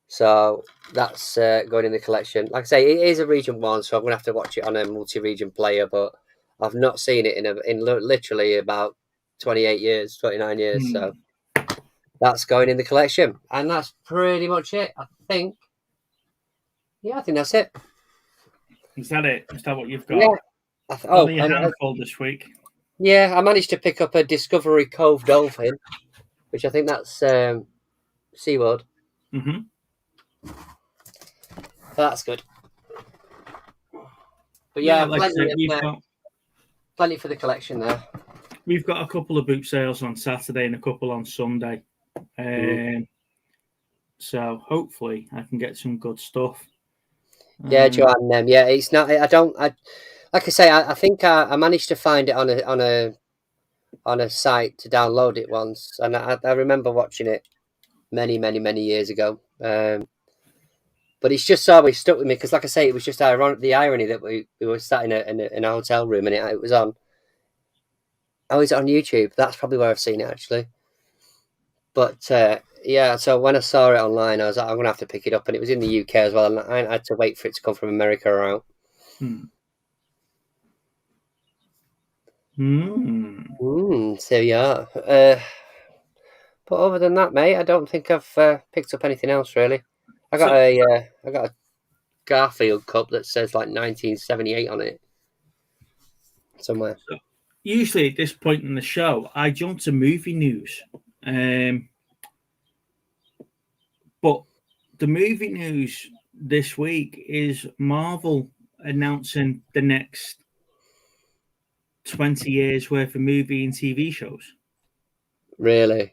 So that's going in the collection. Like I say, it is a Region 1, so I'm gonna have to watch it on a multi-region player. But I've not seen it in literally about 29 years. So that's going in the collection, and that's pretty much it, I think. Yeah, I think that's it. Is that it? Is that what you've got? Yeah. Only a handful this week. Yeah, I managed to pick up a Discovery Cove dolphin, which I think that's SeaWorld. Mm-hmm. That's good. But yeah, plenty for the collection there. We've got a couple of boot sales on Saturday and a couple on Sunday. So hopefully I can get some good stuff. Yeah, Joanne. It's not. Like I say, I think I managed to find it on a site to download it once, and I remember watching it many years ago. But it's just always stuck with me because, like I say, it was just ironic. The irony that we were sat in a hotel room and it was on. Oh, is it on YouTube? That's probably where I've seen it actually. But yeah, so when I saw it online, I was like, I'm gonna have to pick it up, and it was in the UK as well, and I had to wait for it to come from America or out. So yeah. But other than that, mate, I don't think I've picked up anything else really. I got a Garfield cup that says like 1978 on it somewhere. So usually at this point in the show, I jump to movie news. But the movie news this week is Marvel announcing the next 20 years worth of movie and TV shows. Really?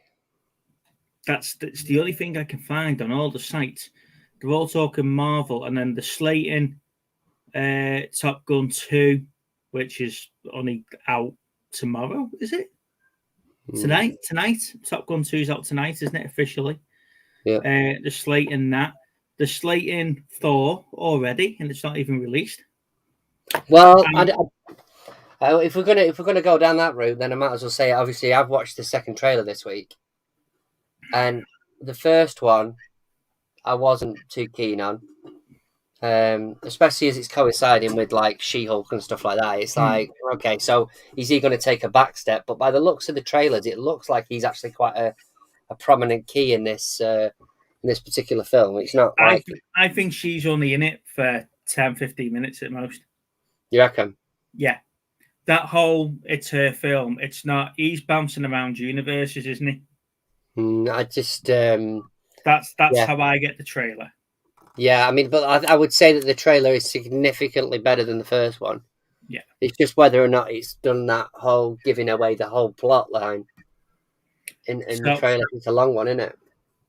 That's the only thing I can find on all the sites. They're all talking Marvel, and then the slating Top Gun 2, which is only out tomorrow, is it? Tonight? Top Gun 2 is out tonight, isn't it, officially? Yeah. The slating that. The slating Thor already, and it's not even released. Well, if we're gonna go down that route, then I might as well say, obviously, I've watched the second trailer this week, and the first one I wasn't too keen on, especially as it's coinciding with like She-Hulk and stuff like that. It's like, okay, so is he going to take a back step? But by the looks of the trailers, it looks like he's actually quite a prominent key in this particular film. It's not. Like, I think she's only in it for 10, 15 minutes at most. You reckon? Yeah. That whole it's her film. It's not. He's bouncing around universes, isn't he? I just. That's how I get the trailer. Yeah, I mean, but I would say that the trailer is significantly better than the first one. Yeah. It's just whether or not it's done that whole giving away the whole plot line in the trailer. It's a long one, isn't it?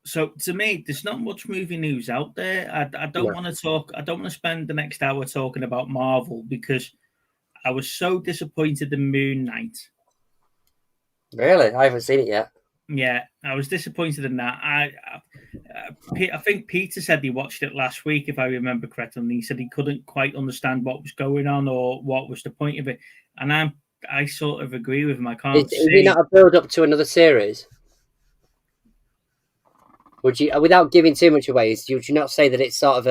So to me, there's not much movie news out there. I don't want to talk. I don't want to spend the next hour talking about Marvel because I was so disappointed in Moon Knight. Really? I haven't seen it yet. Yeah, I was disappointed in that. I think Peter said he watched it last week, if I remember correctly. And he said he couldn't quite understand what was going on or what was the point of it. And I sort of agree with him. I can't. Is it not a build up to another series? Would you, without giving too much away, would you not say that it's sort of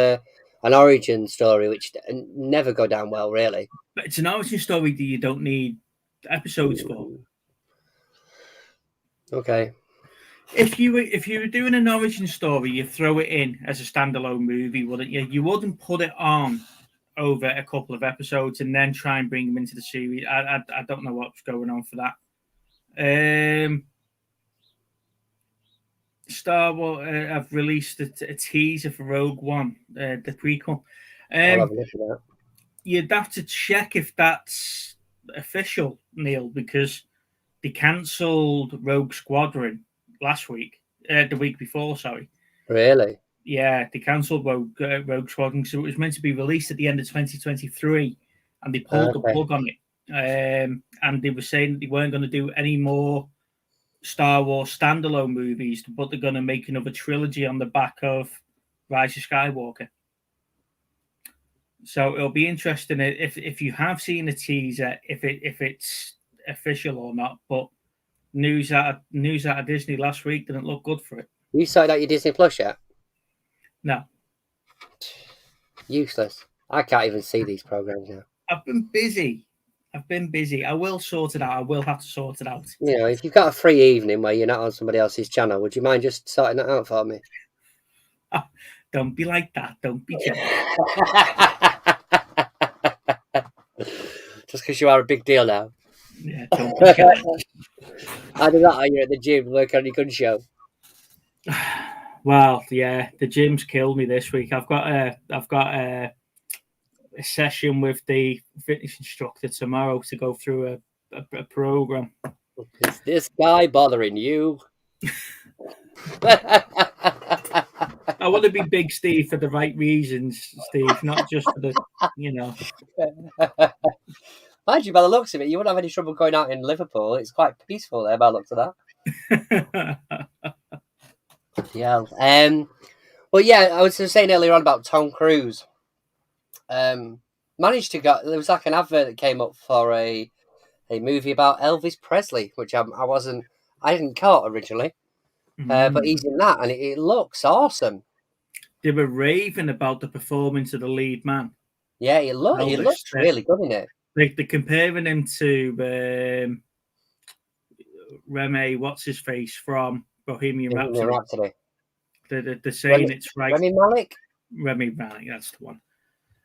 an origin story, which never go down well, really? But it's an origin story that you don't need episodes for. Okay. If you were doing an origin story, you throw it in as a standalone movie, wouldn't you? You wouldn't put it on over a couple of episodes and then try and bring them into the series. I don't know what's going on for that. Star Wars have released a teaser for Rogue One, the prequel. I'll have a look at that. You'd have to check if that's official, Neil, because they cancelled Rogue Squadron last week, the week before, sorry. Really? Yeah, they cancelled Rogue Squadron, so it was meant to be released at the end of 2023, and they pulled the plug on it. And they were saying that they weren't going to do any more Star Wars standalone movies, but they're going to make another trilogy on the back of Rise of Skywalker. So it'll be interesting if you have seen the teaser, if it's official or not. But news out of Disney last week didn't look good for it. You sorted out your Disney Plus yet? No. Useless. I can't even see these programs now. I've been busy. I will sort it out. I will have to sort it out. You know, if you've got a free evening where you're not on somebody else's channel, would you mind just sorting that out for me? Don't be like that. Don't be jealous. Just because you are a big deal now. Yeah, don't be jealous. I do that. You're at the gym working on your gun show. Well, yeah, the gym's killed me this week. I've got a session with the fitness instructor tomorrow to go through a program. Is this guy bothering you? I want to be Big Steve for the right reasons, Steve, not just for the, Mind you, by the looks of it, you wouldn't have any trouble going out in Liverpool. It's quite peaceful there by the looks of that. Yeah. But yeah, I was saying earlier on about Tom Cruise. Managed to go. There was like an advert that came up for a movie about Elvis Presley, which I didn't caught originally, but he's in that, and it looks awesome. They were raving about the performance of the lead man. Yeah, he looks really good in it. They're comparing him to Remy, what's his face from Bohemian Rhapsody. They're saying it's right. Rami Malek. Remy Malek, that's the one.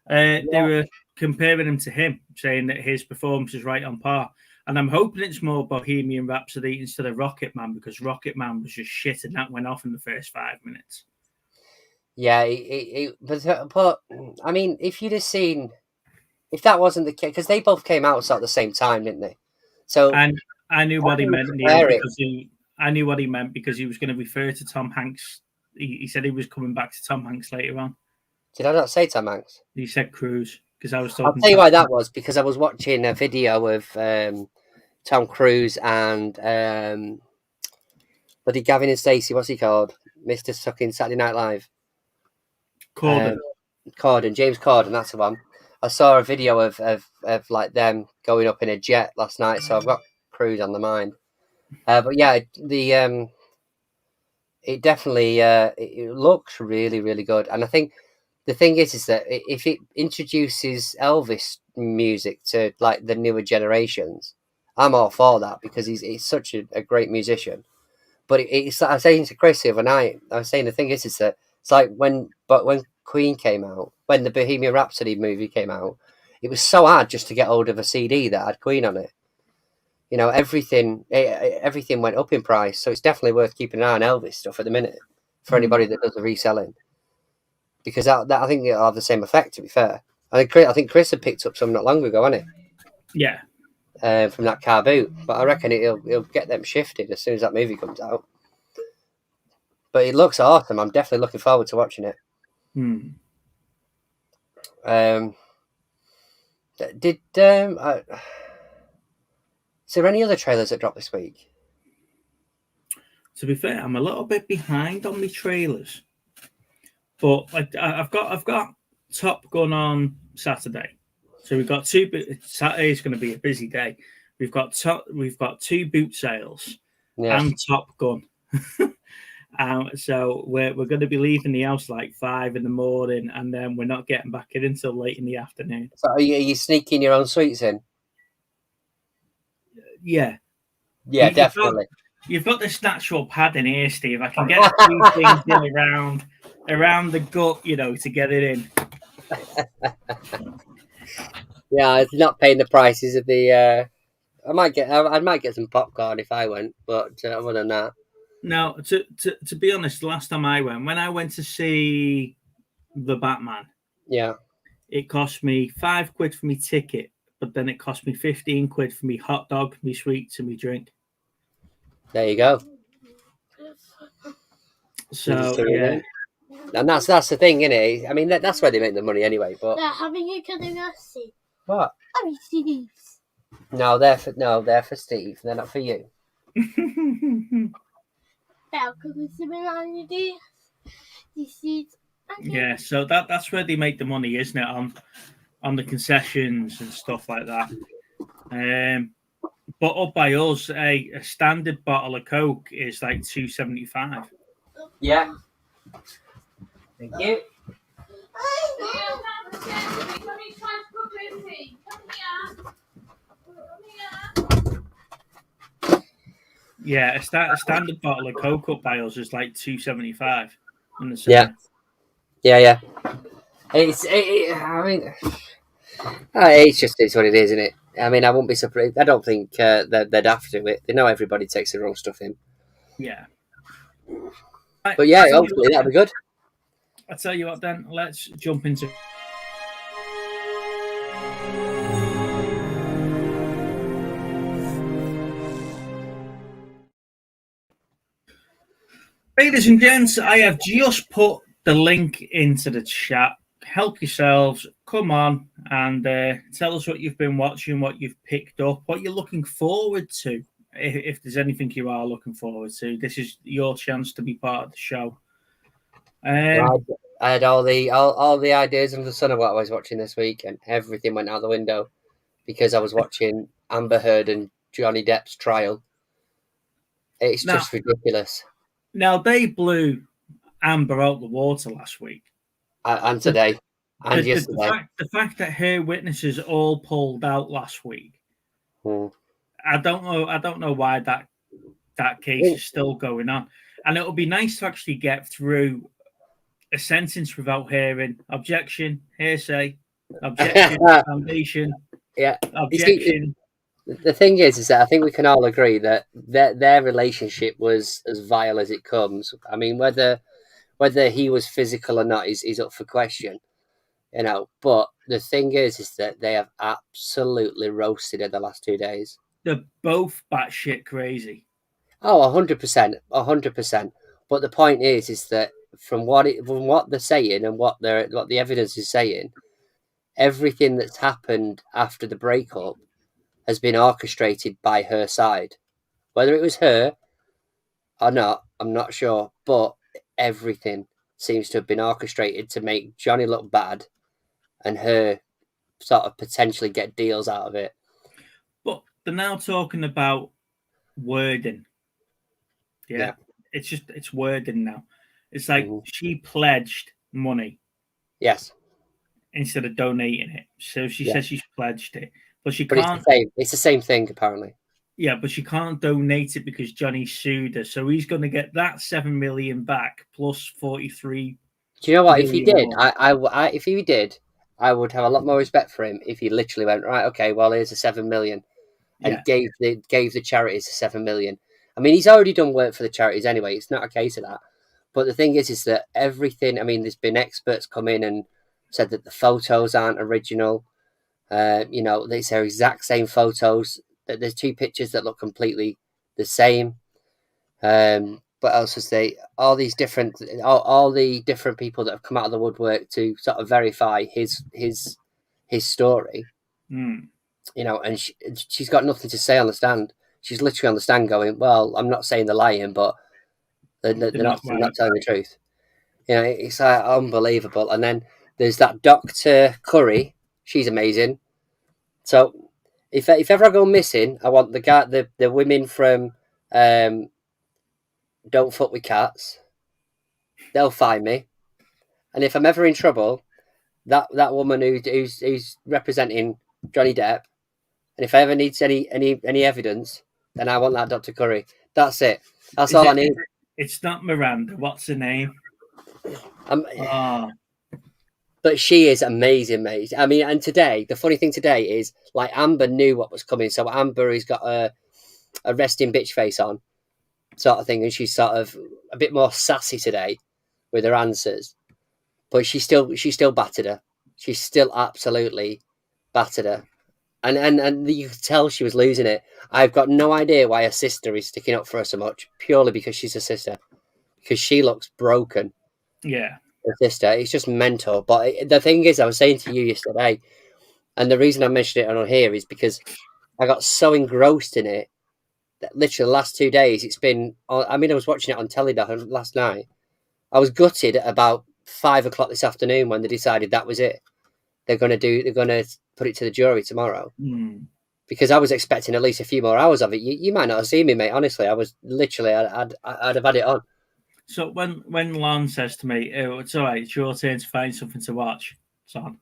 They were comparing him to him, saying that his performance is right on par. And I'm hoping it's more Bohemian Rhapsody instead of Rocket Man, because Rocket Man was just shit and that went off in the first 5 minutes. Yeah, but I mean, if you'd have seen, if that wasn't the case, because they both came out at the same time, didn't they? So and I knew what he meant. I knew what he meant because he was going to refer to Tom Hanks. He said he was coming back to Tom Hanks later on. Did I not say Tom Hanks? He said Cruise because I was talking. I'll tell you why that was, because I was watching a video of Tom Cruise and buddy Gavin and Stacey. What's he called? Mr. Sucking Saturday Night Live. James Corden, that's the one. I saw a video of like them going up in a jet last night, so I've got Cruise on the mind. But yeah, it definitely it looks really, really good, and I think the thing is that if it introduces Elvis music to like the newer generations, I'm all for that because he's such a great musician. But it's I was saying to Chris the other night, I was saying the thing is that it's like when Queen came out, when the Bohemian Rhapsody movie came out, it was so hard just to get hold of a CD that had Queen on it. You know, everything went up in price, so it's definitely worth keeping an eye on Elvis stuff at the minute for anybody that does the reselling, because that I think it'll have the same effect. To be fair, I think Chris had picked up some not long ago, hadn't he? Yeah. From that car boot, but I reckon he'll get them shifted as soon as that movie comes out. But it looks awesome. I'm definitely looking forward to watching it. Is there any other trailers that dropped this week? To be fair, I'm a little bit behind on the trailers, but I've got Top Gun on Saturday, so we've got Saturday is going to be a busy day. We've got 2 boot sales and Top Gun. So we're going to be leaving the house like 5 a.m, and then we're not getting back in until late in the afternoon. So are you sneaking your own sweets in? Yeah, definitely. You've got this natural pad in here, Steve. I can get a few things in around the gut, to get it in. Yeah, it's not paying the prices of the. I might get some popcorn if I went, but other than that. No, to be honest, the last time when I went to see the Batman, it cost me £5 for my ticket, but then it cost me £15 for me hot dog, me sweets, and me drink. There you go. So yeah, and that's the thing, isn't it? I mean, that's where they make the money anyway. But they're having a curiosity. What? I mean, Steve's. No, they're for Steve. They're not for you. Yeah, so that's where they make the money, isn't it? On the concessions and stuff like that. But up by us, a standard bottle of Coke is like $2.75. Yeah. Thank you. Yeah, a standard bottle of Coke up by us is like $2.75. Yeah. I mean, it's just what it is, isn't it? I mean, I won't be surprised. I don't think they'd have to. They know everybody takes their own stuff in. Yeah. But yeah, hopefully that'll be good. I'll tell you what then, let's jump into... Ladies and gents, I have just put the link into the chat. Help yourselves. Come on and tell us what you've been watching, what you've picked up, what you're looking forward to. If there's anything you are looking forward to, this is your chance to be part of the show. I had all the ideas under the sun of what I was watching this week, and everything went out the window because I was watching Amber Heard and Johnny Depp's trial. It's Now- just ridiculous. Now they blew Amber out the water last week. And today, and The yesterday. fact that her witnesses all pulled out last week, Hmm. I don't know why that case is still going on. And it would be nice to actually get through a sentence without hearing objection, hearsay, objection, foundation, Yeah. objection. The thing is that I think we can all agree that their relationship was as vile as it comes. I mean, whether he was physical or not is up for question, you know. But the thing is that they have absolutely roasted her the last 2 days. They're both batshit crazy. Oh, 100%, 100%. But the point is that from what they're saying and what the evidence is saying, everything that's happened after the breakup has been orchestrated by her side. Whether it was her or not, I'm not sure. But everything seems to have been orchestrated to make Johnny look bad and her sort of potentially get deals out of it. But they're now talking about wording. Yeah. It's wording now. It's like she pledged money. Yes. Instead of donating it. So she says she's pledged it. But she But can't. It's the same thing, apparently. Yeah, but she can't donate it because Johnny sued her. So he's going to get that 7 million back plus 43. Do you know what? If he million did, more. if he did, I would have a lot more respect for him if he literally went, right, okay, well, here's a 7 million and gave the charities the 7 million. I mean, he's already done work for the charities anyway. It's not a case of that. But the thing is that everything, I mean, there's been experts come in and said that the photos aren't original. You know, these are exact same photos. That there's two pictures that look completely the same. But also say all the different people that have come out of the woodwork to sort of verify his story. You know, and she's got nothing to say on the stand. She's literally on the stand going, "Well, I'm not saying they're lying, but they're not telling the truth." You know, it's like unbelievable. And then there's that Dr. Curry. She's amazing. So if ever I go missing, I want the women from Don't Fuck With Cats. They'll find me. And if I'm ever in trouble, that woman who's representing Johnny Depp, and if I ever need any evidence, then I want that Dr. Curry. That's it. That's all I need. It's not Miranda. What's her name? But she is amazing, mate. I mean, and today, the funny thing today is, like, Amber knew what was coming. So Amber has got a resting bitch face on, sort of thing, and she's sort of a bit more sassy today with her answers. But she still battered her. She still absolutely battered her. And you could tell she was losing it. I've got no idea why her sister is sticking up for her so much, purely because she's a sister. Because she looks broken. Yeah. Her sister. It's just mental. But the thing is, I was saying to you yesterday, and the reason I mentioned it on here is because I got so engrossed in it that literally the last 2 days, it's been... I mean, I was watching it on telly last night. I was gutted at about 5 o'clock this afternoon when they decided that was it. They're going to put it to the jury tomorrow. Because I was expecting at least a few more hours of it. You might not have seen me, mate. Honestly, I was literally... I'd have had it on. So when Lon says to me, "Oh, it's all right, it's your turn to find something to watch," son,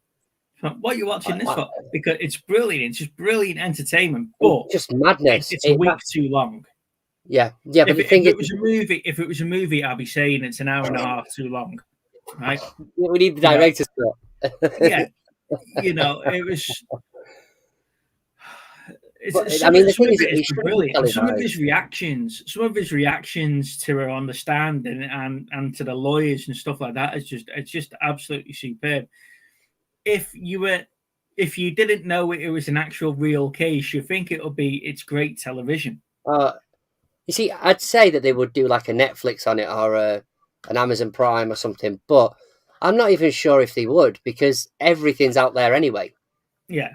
what are you watching this for? Because it's brilliant. It's just brilliant entertainment, but just madness. It's a week too long. Yeah. But if it was a movie, I'd be saying it's an hour and a half too long, right? We need the director's cut. Yeah, you know, it was. I mean, the thing is, it's brilliant. Some of his reactions to her on the stand and to the lawyers and stuff like that is just absolutely superb. If you didn't know it was an actual real case, you think it's great television. You see, I'd say that they would do like a Netflix on it or an Amazon Prime or something, but I'm not even sure if they would because everything's out there anyway. Yeah.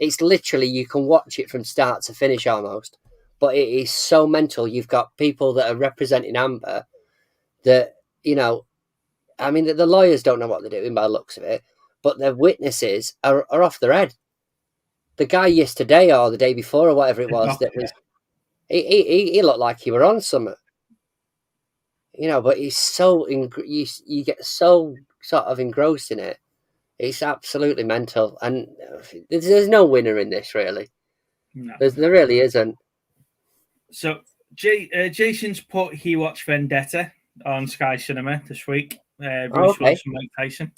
It's literally, you can watch it from start to finish almost, but it is so mental. You've got people that are representing Amber that, you know, I mean, the lawyers don't know what they're doing by the looks of it, but the witnesses are off their head. The guy yesterday or the day before or whatever it was, that was he looked like he were on something. You know, but he's so you get so sort of engrossed in it. It's absolutely mental, and there's no winner in this, really. No. There really isn't. So Jason's put he watched Vendetta on Sky Cinema this week. Bruce Willis and Mike Tyson.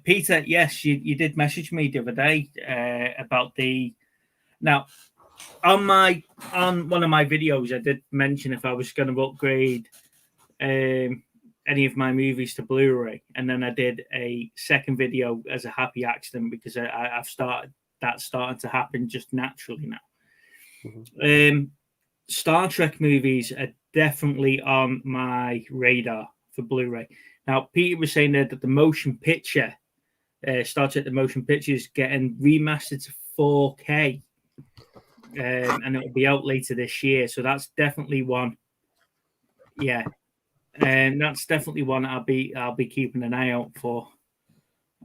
Peter, yes, you did message me the other day about the. Now, on one of my videos, I did mention if I was going to upgrade any of my movies to Blu-ray, and then I did a second video as a happy accident because I've started to happen just naturally now. Mm-hmm. Star Trek movies are definitely on my radar for Blu-ray. Now, Peter was saying there that the motion picture, Star Trek the motion picture, is getting remastered to 4K, and it will be out later this year. So that's definitely one. Yeah, and that's definitely one I'll be keeping an eye out for.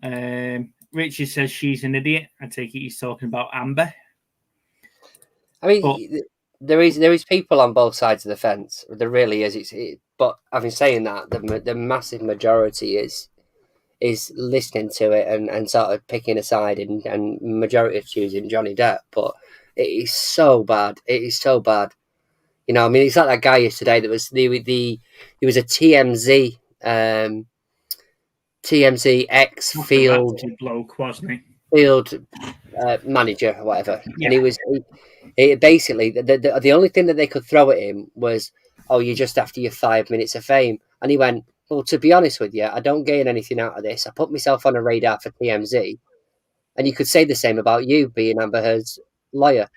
Richard says she's an idiot. I take it he's talking about Amber. I mean, there is people on both sides of the fence. There really is. But having saying that, the massive majority is listening to it and sort of picking a side and majority of choosing Johnny Depp. But it is so bad. It is so bad. You know, I mean, it's like that guy yesterday that was he was a TMZ ex field bloke, wasn't he? Field manager or whatever, yeah. And he basically the only thing that they could throw at him was, "Oh, you're just after your 5 minutes of fame," and he went, "Well, to be honest with you, I don't gain anything out of this. I put myself on a radar for TMZ, and you could say the same about you being Amber Heard's lawyer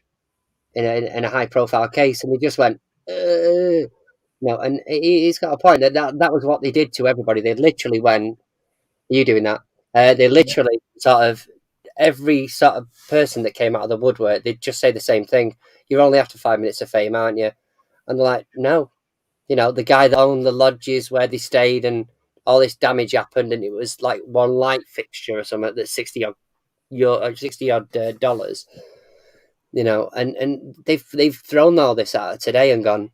in a high profile case," and he just went, no, and he's got a point. That was what they did to everybody. They literally went, "Are you doing that?" They literally sort of. Every sort of person that came out of the woodwork, they'd just say the same thing. "You're only after 5 minutes of fame, aren't you?" And they're like, "No." You know, the guy that owned the lodges where they stayed and all this damage happened, and it was like one light fixture or something that's $60 odd dollars. You know, and they've thrown all this at her today and gone,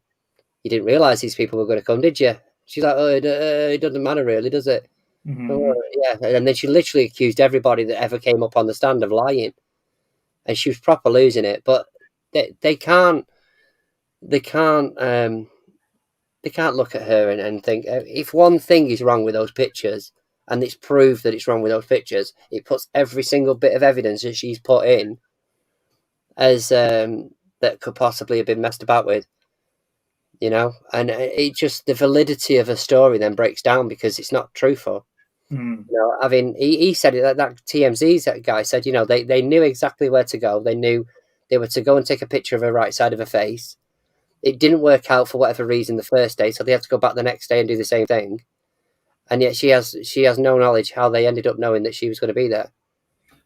"You didn't realise these people were going to come, did you?" She's like, "Oh, it doesn't matter really, does it?" Mm-hmm. Yeah, and then she literally accused everybody that ever came up on the stand of lying, and she was proper losing it. But they can't look at her and think, if one thing is wrong with those pictures, and it's proved that it's wrong with those pictures, it puts every single bit of evidence that she's put in as that could possibly have been messed about with. You know, and it just the validity of a story then breaks down because it's not truthful. You know, I mean, he said it, that TMZ's guy said, you know, they knew exactly where to go. They knew they were to go and take a picture of her right side of her face. It didn't work out for whatever reason the first day, so they had to go back the next day and do the same thing. And yet she has no knowledge how they ended up knowing that she was going to be there.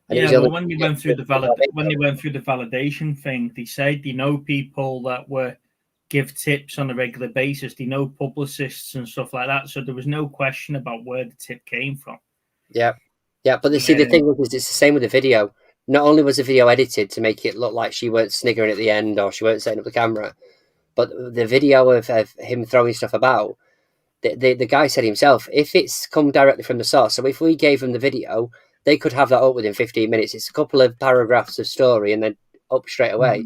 And yeah, well, when they went through the validation thing, they said they know people that were give tips on a regular basis. They know publicists and stuff like that. So there was no question about where the tip came from. Yeah. Yeah. But see, the thing is, it's the same with the video. Not only was the video edited to make it look like she weren't sniggering at the end or she weren't setting up the camera, but the video of him throwing stuff about, the guy said himself, if it's come directly from the source, so if we gave them the video, they could have that up within 15 minutes. It's a couple of paragraphs of story and then up straight away.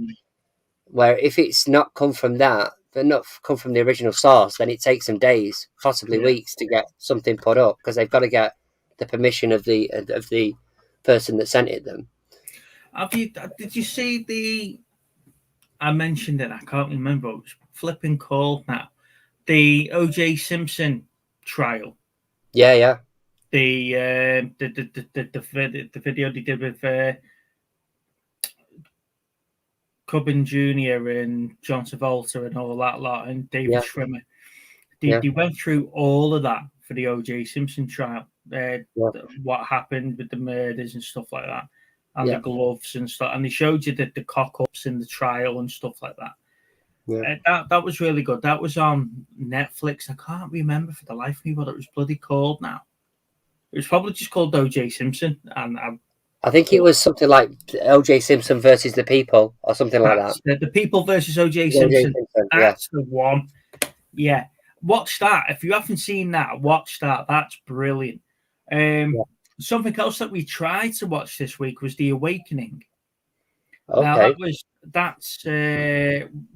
Where if it's not come from that, but not come from the original source, then it takes them days, possibly weeks, to get something put up because they've got to get the permission of the person that sent it them. Did you see the? I mentioned it. I can't remember. It was flipping called now. The O.J. Simpson trial. Yeah. The video they did with. Cubbon Jr. and John Travolta and all that lot and David Schwimmer. They went through all of that for the O.J. Simpson trial. What happened with the murders and stuff like that, and the gloves and stuff. And they showed you the cock-ups in the trial and stuff like that. That was really good. That was on Netflix. I can't remember for the life of me what it was bloody called now. It was probably just called O.J. Simpson, and I think it was something like O.J. Simpson versus the People or something like that. The People versus O.J. O.J. Simpson. Simpson, That's the one. Yeah, watch that. If you haven't seen that, watch that. That's brilliant. Something else that we tried to watch this week was The Awakening. Okay. Now that's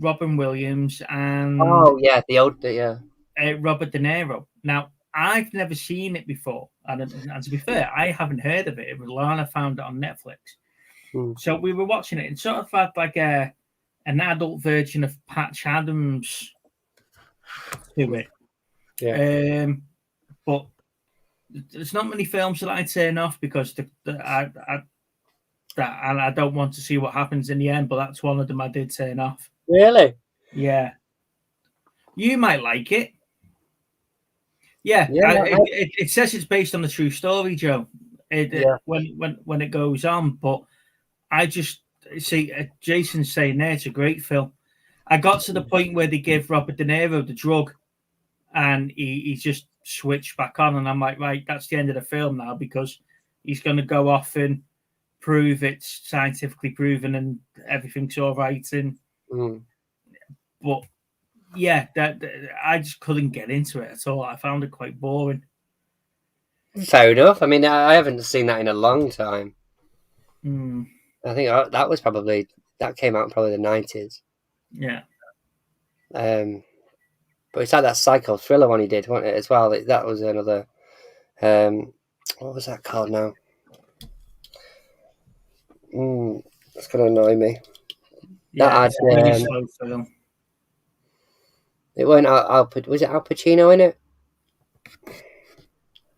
Robin Williams and Robert De Niro. Now I've never seen it before, and to be fair, I haven't heard of it. Lana found it on Netflix, so we were watching it. It sort of had like an adult version of Patch Adams to it. Yeah. But there's not many films that I turn off because I don't want to see what happens in the end, but that's one of them I did turn off. Really? Yeah. You might like it. Yeah. It says it's based on a true story, Joe. When it goes on, but I just see Jason's saying there it's a great film. I got to the point where they give Robert De Niro the drug, and he just switched back on, and I'm like, right, that's the end of the film now because he's going to go off and prove it's scientifically proven and everything's all right. And but yeah, that I just couldn't get into it at all. I found it quite boring. Fair enough. I mean, I haven't seen that in a long time. I think that came out in probably the 90s. Yeah. But it's like that psycho thriller one he did, wasn't it, as well? That was another. What was that called now? That's going to annoy me. Yeah, it wasn't was it Al Pacino in it?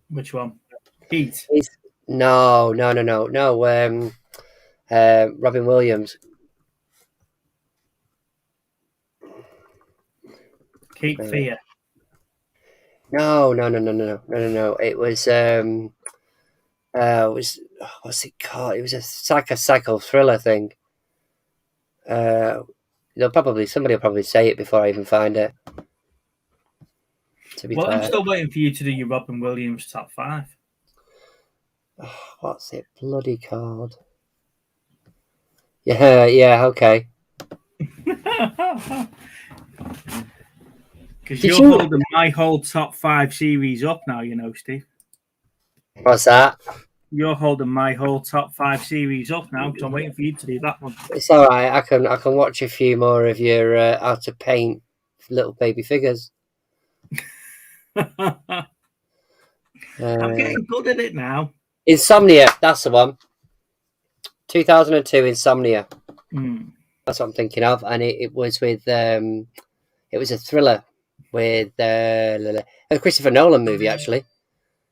Which one? Heat? No. Robin Williams. Cape Fear. No. It was what's it called? It was a psycho thriller thing. Somebody will probably say it before I even find it. To be fair. I'm still waiting for you to do your Robin Williams top 5. Oh, what's it bloody called? Yeah, okay. Because you're holding my whole top 5 series up now, you know, Steve. What's that? You're holding my whole top 5 series up now because I'm waiting for you to do that one. It's all right. I can watch a few more of your how to paint little baby figures. I'm getting good at it now. Insomnia, that's the one. 2002 Insomnia. That's what I'm thinking of, and it was with it was a thriller with a Christopher Nolan movie actually.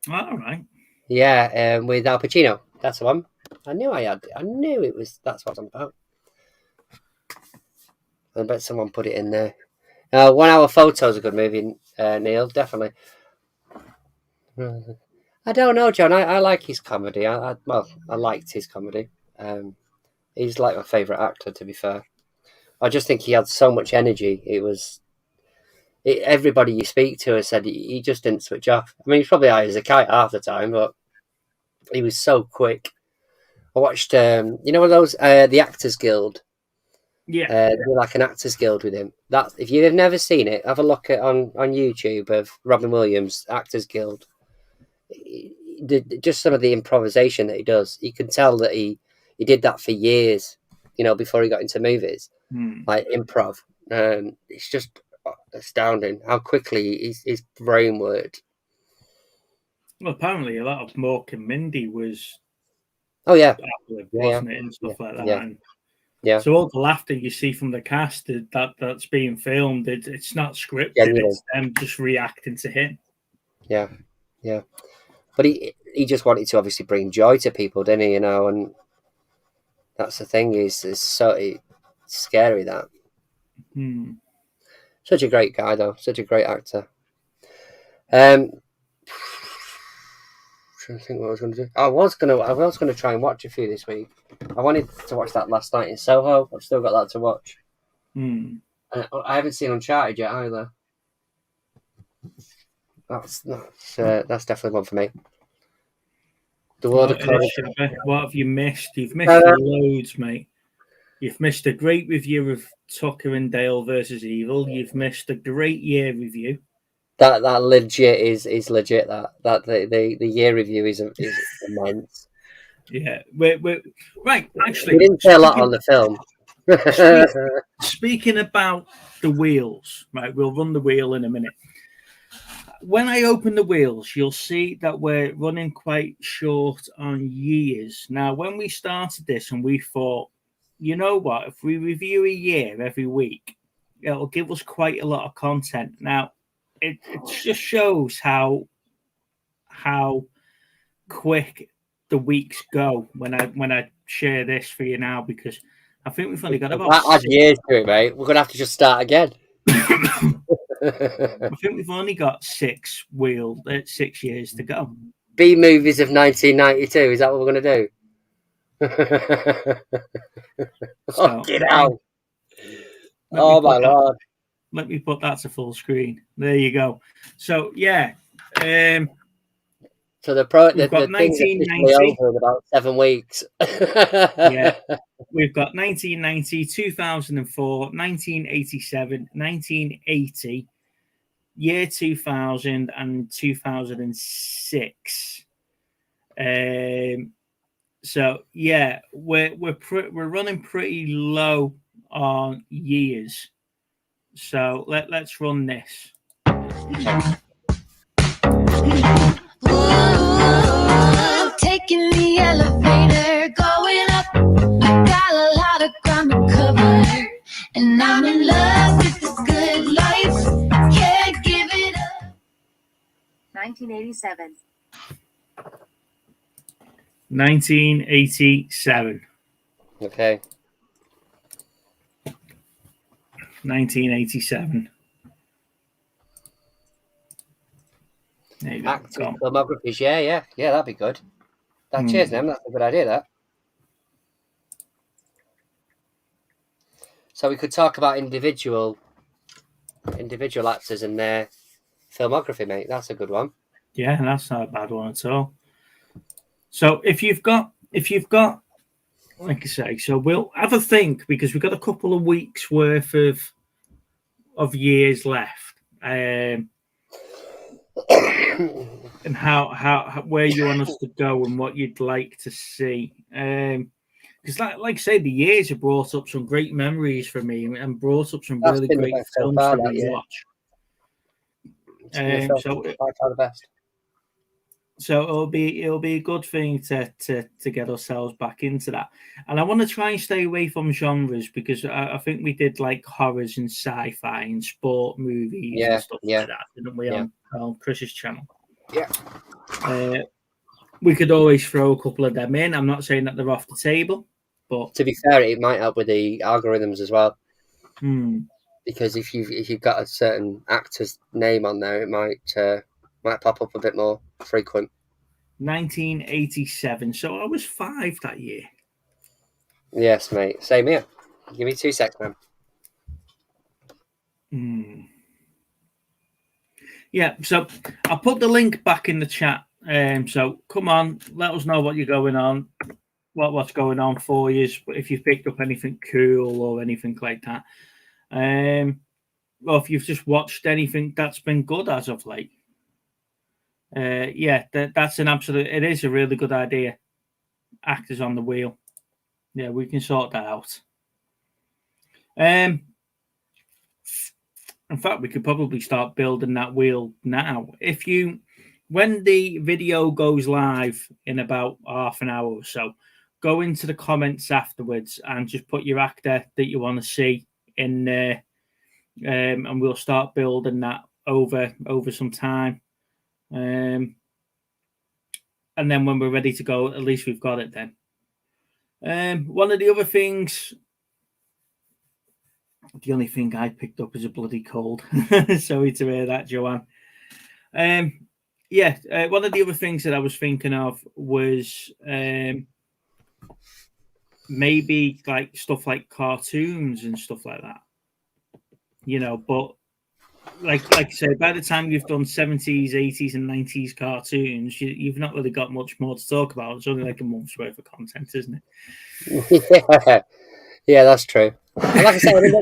All right. Yeah, with Al Pacino. That's the one. I knew it was. That's what I'm about. I bet someone put it in there. 1 Hour Photo is a good movie, Neil. Definitely. I don't know, John. I like his comedy. I liked his comedy. He's like my favourite actor, to be fair. I just think he had so much energy. Everybody you speak to has said he just didn't switch off. I mean, he's probably high as a kite half the time, but he was so quick. I watched, one of those, the Actors Guild. Yeah. Like an Actors Guild with him. That if you've never seen it, have a look on YouTube of Robin Williams Actors Guild. Just some of the improvisation that he does. You can tell that he did that for years, before he got into movies, like improv. It's just astounding how quickly his brain worked. Well, apparently a lot of Mork and Mindy was. Oh yeah, wasn't it, and stuff like that. Yeah. And yeah. So all the laughter you see from the cast that's being filmed, it's not scripted. It's them just reacting to him. Yeah. But he just wanted to obviously bring joy to people, didn't he? And that's the thing. It's scary that. Such a great guy, though. Such a great actor. Trying to think what I was going to do. I was going to try and watch a few this week. I wanted to watch that Last Night in Soho. I've still got that to watch. I haven't seen Uncharted yet either. That's definitely one for me. The World of Colin. What have you missed? You've missed Uh, loads, mate. You've missed a great review of Tucker and Dale versus Evil. You've missed a great year review. That legit is legit. That the year review is immense. Yeah, we're right. Actually, We didn't say a lot on the film. Speaking about the wheels, right? We'll run the wheel in a minute. When I open the wheels, you'll see that we're running quite short on years. Now, when we started this and we thought, you know what, if we review a year every week, it'll give us quite a lot of content. Now, it just shows how quick the weeks go when I share this for you now, because I think we've only got about that years to it, mate. We're gonna have to just start again. I think we've only got 6 years to go. B movies of 1992. Is that what we're gonna do? So, get out! Oh my lord! Let me put that to full screen. There you go. So yeah. So the thing's officially over in about 7 weeks. Yeah, we've got 1990, 2004, 1987, 1980, year 2000, and 2006. So yeah, we're running pretty low on years. So let's run this. Taking the elevator, going up. Got a lot of ground to cover, and I'm in love with this good life. Can't give it up. 1987. 1987. Okay. 1987. There you go. Active filmographies, yeah, that'd be good. Cheers, Nem. That's a good idea. That. So we could talk about individual actors and their filmography, mate. That's a good one. Yeah, that's not a bad one at all. So if you've got, like I say, so we'll have a think, because we've got a couple of weeks worth of years left, and how where you want us to go and what you'd like to see. Because like I say, the years have brought up some great memories for me and brought up some really great films to watch. So the best. So it'll be a good thing to get ourselves back into that. And I want to try and stay away from genres, because I think we did like horrors and sci-fi and sport movies and stuff like that, didn't we, on Chris's channel? Yeah. We could always throw a couple of them in. I'm not saying that they're off the table, but to be fair, it might help with the algorithms as well. Because if you've got a certain actor's name on there, it might pop up a bit more frequent. 1987. So I was 5 that year. Yes, mate. Same here. Give me 2 seconds, man. Yeah, so I'll put the link back in the chat. So come on, let us know what you're going on, what's going on for you, if you've picked up anything cool or anything like that. Or if you've just watched anything that's been good as of late. That's it is a really good idea. Actors on the wheel. Yeah, we can sort that out. In fact, we could probably start building that wheel now. When the video goes live in about half an hour or so, go into the comments afterwards and just put your actor that you want to see in there, and we'll start building that over some time. And then when we're ready to go, at least we've got it then. One of the other things, the only thing I picked up is a bloody cold. Sorry to hear that, Joanne. One of the other things that I was thinking of was maybe like stuff like cartoons and stuff like that. you know, but like I say, by the time you've done 70s, 80s, and 90s cartoons, you've not really got much more to talk about. It's only like a month's worth of content, isn't it? Yeah, that's true. And like I say,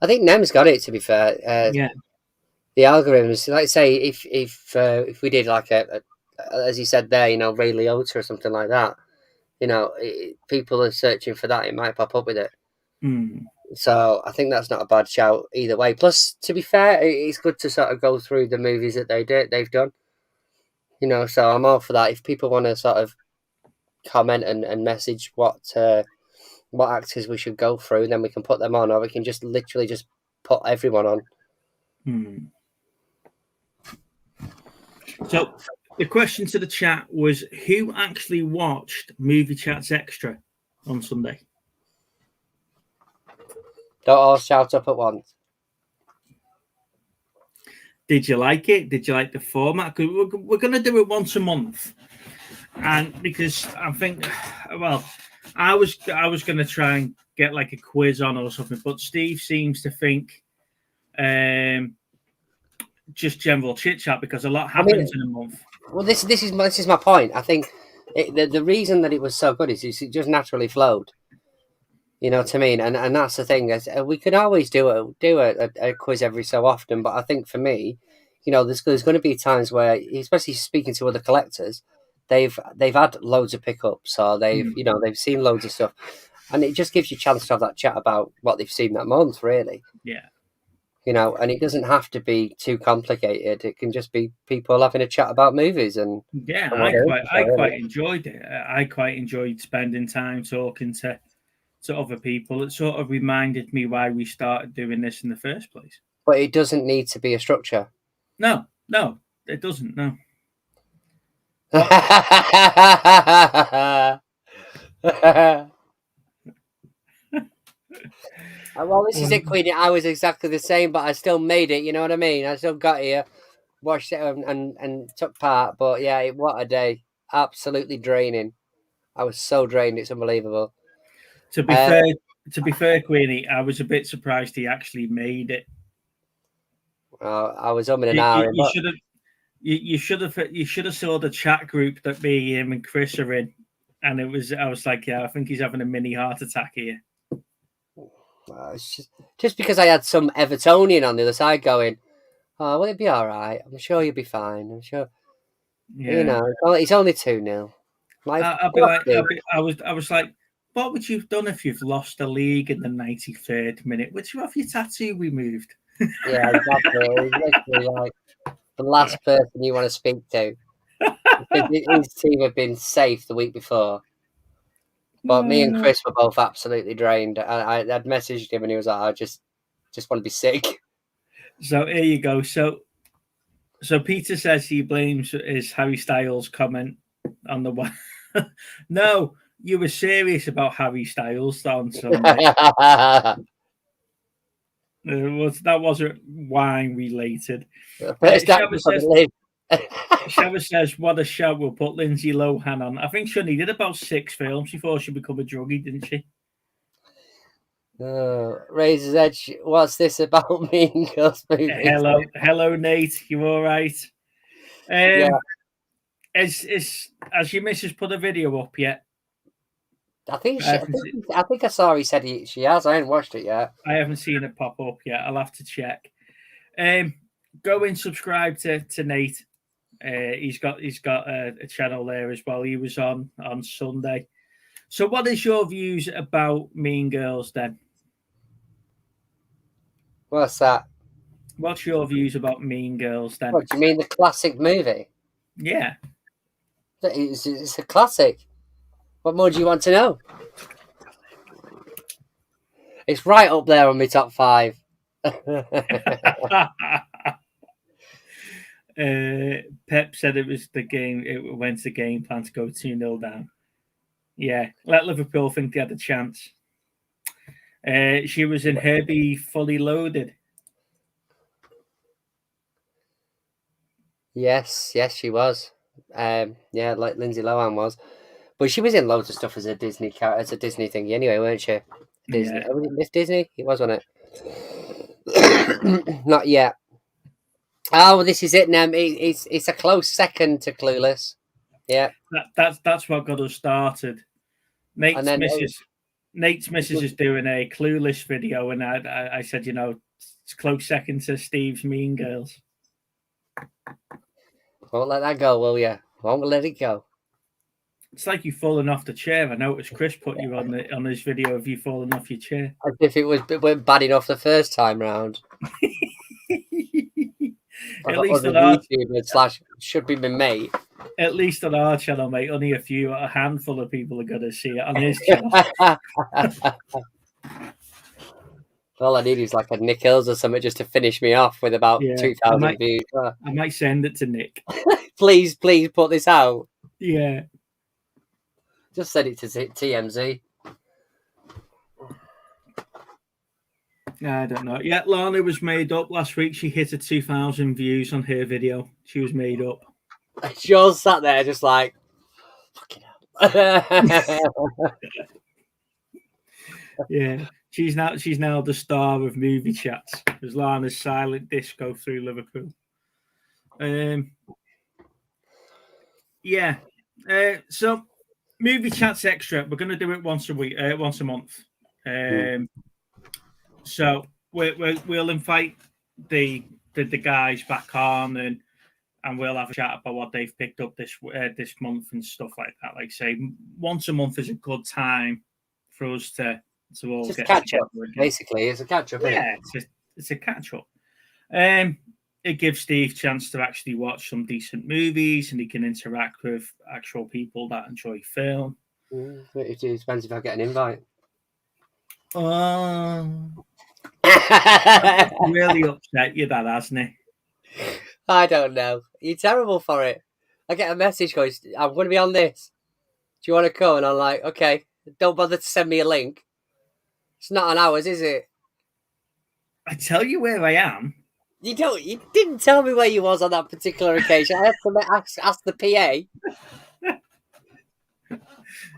I think Nem's got it. To be fair, Yeah. the algorithms, like say, if we did like as you said there, you know, Ray Liotta or something like that, you know, people are searching for that. It might pop up with it. Mm. So I think that's not a bad shout either way. Plus, to be fair, it's good to sort of go through the movies that they've done. You know, so I'm all for that. If people want to sort of comment and message what actors we should go through, then we can put them on, or we can just literally just put everyone on. Mm. So the question to the chat was, who actually watched Movie Chats Extra on Sunday? Don't all shout up at once. Did you like it? Did you like the format? 'Cause we're going to do it once a month, and because I think, well, I was going to try and get like a quiz on or something, but Steve seems to think just general chit chat because a lot happens in a month. Well, this is my point. I think the reason that it was so good is it just naturally flowed. You know what I mean? And that's the thing. Is we could always do a quiz every so often, but I think for me, you know, there's going to be times where, especially speaking to other collectors, they've had loads of pickups, or they've seen loads of stuff, and it just gives you a chance to have that chat about what they've seen that month, really. Yeah. You know, and it doesn't have to be too complicated. It can just be people having a chat about movies and yeah. I quite enjoyed it. I quite enjoyed spending time talking to other people. It sort of reminded me why we started doing this in the first place. But it doesn't need to be a structure. No, it doesn't. No. Well, this is it, Queenie. I was exactly the same, but I still made it. You know what I mean? I still got here, watched it, and took part. But yeah, what a day! Absolutely draining. I was so drained; it's unbelievable. To be fair, Queenie, I was a bit surprised he actually made it. I was umming and ahhing. You should have saw the chat group that me, him, and Chris are in, and I was like, yeah, I think he's having a mini heart attack here. It's just because I had some Evertonian on the other side going, "Oh, will it be all right? I'm sure you'll be fine. I'm sure." Yeah. You know, it's only 2-0. I was like, what would you have done if you've lost a league in the 93rd minute? Would you have your tattoo removed? Yeah, exactly. It's literally like the last person you want to speak to. His team had been safe the week before. But me and Chris were both absolutely drained. I'd messaged him and he was like, I just want to be sick. So here you go. So Peter says he blames his Harry Styles comment on the one. No, you were serious about Harry Styles on Sunday. That wasn't wine related. Shava says, what a shout, we'll put Lindsay Lohan on. I think she only did about 6 films before she became a druggie, didn't she? Razor's Edge, what's this about Mean Girls movies? Hello, Nate, you all right? Yeah. Has your missus put a video up yet? I think I saw he said she has. I haven't watched it yet. I haven't seen it pop up yet. I'll have to check. Go and subscribe to Nate. He's got a channel there as well. He was on Sunday. So what is your views about Mean Girls then? What's that? What's your views about Mean Girls then? What do you mean, the classic movie? Yeah. It's a classic. What more do you want to know? It's right up there on my top 5. Pep said it was the game. It went to game plan to go 2-0 down. Yeah, let Liverpool think they had a chance. She was in Herbie Fully Loaded. Yes, she was. Yeah, like Lindsay Lohan was, but she was in loads of stuff as a Disney thingy anyway, weren't she? Disney. Yeah. Was it Miss Disney? It was, wasn't it? Not yet. Oh, this is it, Nem. It's a close second to Clueless. Yeah. That's what got us started. Nate's missus is doing a Clueless video, and I said, it's close second to Steve's Mean Girls. Won't let that go, will you? Won't let it go. It's like you falling off the chair. I noticed Chris put you on his video of you falling off your chair. As if it went bad enough the first time round. At least on our should be my mate. At least on our channel, mate, only a handful of people are going to see it on his channel. All I need is like a Nick Hills or something just to finish me off with about 2,000 views. I might send it to Nick. Please put this out. Yeah. Just send it to TMZ. I don't know. Yeah, Lana was made up last week. She hit 2,000 views on her video. She was made up. She all sat there just like, fucking hell. Yeah. She's now the star of movie chats. As Lana's silent disco through Liverpool. Yeah. So movie chats extra. We're going to do it once a month. So we'll invite the guys back on and we'll have a chat about what they've picked up this month and stuff like that. Like say, once a month is a good time for us to all just get catch up. again. Basically, it's a catch up. Yeah, it's a catch up. It gives Steve a chance to actually watch some decent movies, and he can interact with actual people that enjoy film. It depends if I get an invite. Really upset you, that, hasn't it? I don't know. You're terrible for it. I get a message going, I'm going to be on this. Do you want to come? And I'm like, okay. Don't bother to send me a link. It's not on ours, is it? I tell you where I am. You didn't tell me where you was on that particular occasion. I had to ask the PA.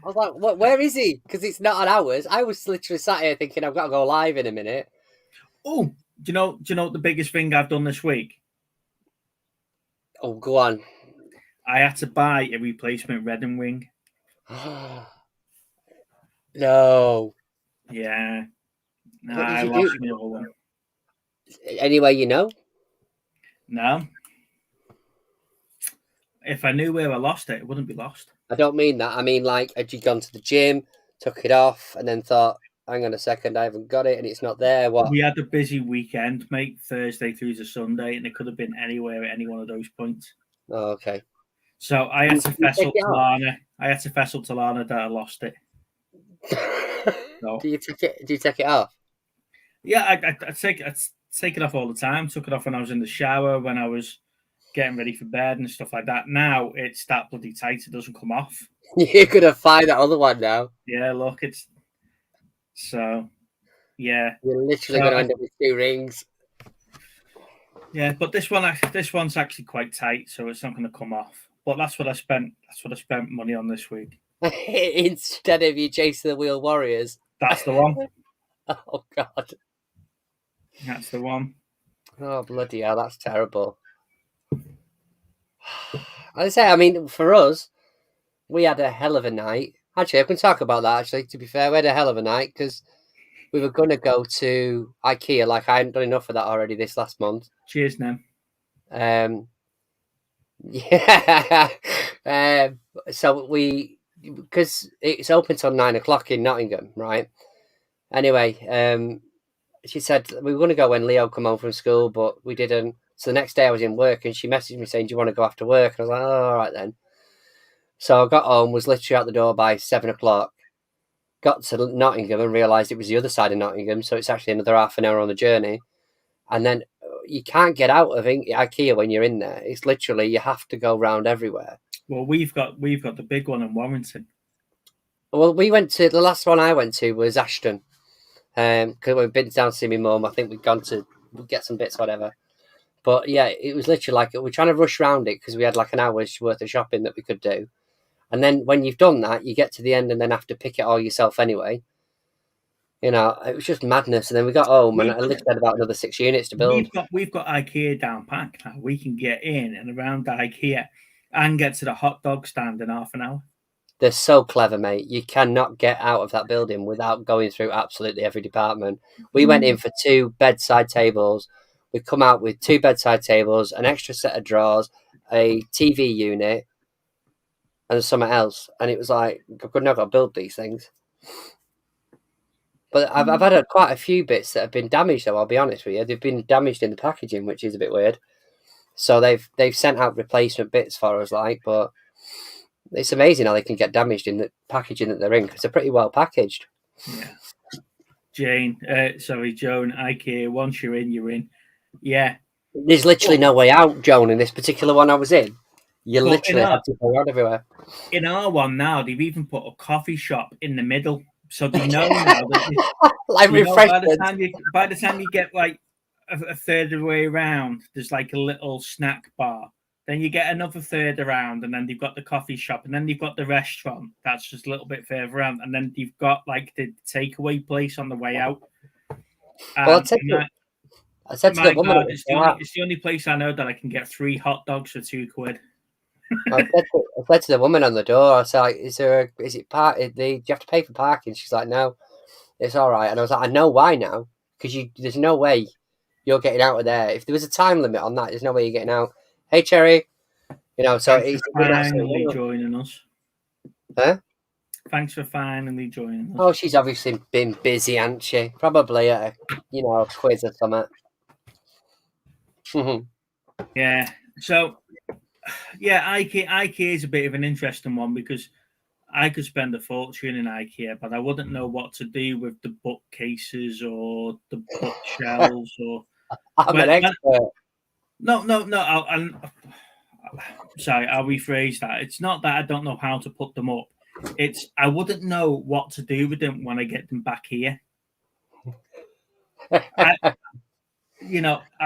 I was like, where is he? Because it's not on ours. I was literally sat here thinking I've got to go live in a minute. Oh, do you know the biggest thing I've done this week? Oh, go on. I had to buy a replacement Red & Wing. No. Yeah. What I did you lost do? the other one. Any way you know? No. If I knew where I lost it, it wouldn't be lost. I don't mean that. I mean, like, had you gone to the gym, took it off, and then thought, hang on a second, I haven't got it, and it's not there? What? We had a busy weekend, mate, Thursday through to Sunday, and it could have been anywhere at any one of those points. Oh, okay. So I had to fessel to Lana. That I lost it. So, Do you take it off? yeah, I take it off all the time. Took it off when I was in the shower, when I was getting ready for bed and stuff like that. Now it's that bloody tight; it doesn't come off. You're gonna find that other one now. Yeah, look, it's so. Yeah, You're literally gonna end up with 2 rings. yeah, but this one's actually quite tight, so it's not going to come off. But that's what I spent. That's what I spent money on this week. Instead of you chasing the wheel warriors. That's the one. Oh God. That's the one. Oh bloody hell, that's terrible. I say, I mean, for us, we had a hell of a night. Actually, I can talk about that. Actually, to be fair, we had a hell of a night because we were going to go to IKEA. Like I hadn't done enough of that already this last month. Cheers, Nem. Yeah. So because it's open till 9 o'clock in Nottingham, right? Anyway, she said we were going to go when Leo come home from school, but we didn't. So the next day I was in work and she messaged me saying, do you want to go after work? And I was like, oh, all right then. So I got home, was literally out the door by 7 o'clock, got to Nottingham and realised it was the other side of Nottingham. So it's actually another half an hour on the journey. And then you can't get out of IKEA when you're in there. It's literally, you have to go round everywhere. Well, we've got the big one in Warrington. Well, we went to, the last one I went to was Ashton. Because we've been down to see my mum. I think we'd gone to get some bits, whatever. But yeah, it was literally like we're trying to rush around it because we had like an hour's worth of shopping that we could do. And then when you've done that, you get to the end and then have to pick it all yourself anyway. You know, it was just madness. And then we got home, and I literally had about another 6 units to build. We've got IKEA down pat now. We can get in and around the IKEA and get to the hot dog stand in half an hour. They're so clever, mate. You cannot get out of that building without going through absolutely every department. We went in for 2 bedside tables. We come out with 2 bedside tables, an extra set of drawers, a TV unit, and something else. And it was like, I've now got to build these things. But I've had quite a few bits that have been damaged, though, I'll be honest with you. They've been damaged in the packaging, which is a bit weird. So they've sent out replacement bits for us, like, but it's amazing how they can get damaged in the packaging that they're in, because they're pretty well packaged. Yeah. Joan, IKEA, once you're in, you're in. Yeah. There's literally no way out, Joan, in this particular one I was in. You But literally have to go around everywhere. In our one now, they've even put a coffee shop in the middle. So they know now that Like refreshments. by the time you get like a third of the way around, there's like a little snack bar. Then you get another third around, and then you've got the coffee shop, and then you've got the restaurant that's just a little bit further around, and then you've got like the takeaway place on the way out. Well, I said to the woman, God, it's the only place I know that I can get 3 hot dogs for £2. I said to the woman on the door, I said, like, is it park? Do you have to pay for parking? She's like, no, it's all right. And I was like, I know why now, because there's no way you're getting out of there. If there was a time limit on that, there's no way you're getting out. Hey, Cherry, you know. So Thanks for finally joining us. Huh? Thanks for finally joining us. Oh, she's obviously been busy, hasn't she? Probably at a quiz or something. Yeah. So, yeah, IKEA is a bit of an interesting one, because I could spend a fortune in IKEA, but I wouldn't know what to do with the bookcases or the bookshelves. Or I'm an expert. No. Sorry, I'll rephrase that. It's not that I don't know how to put them up. It's I wouldn't know what to do with them when I get them back here. I'll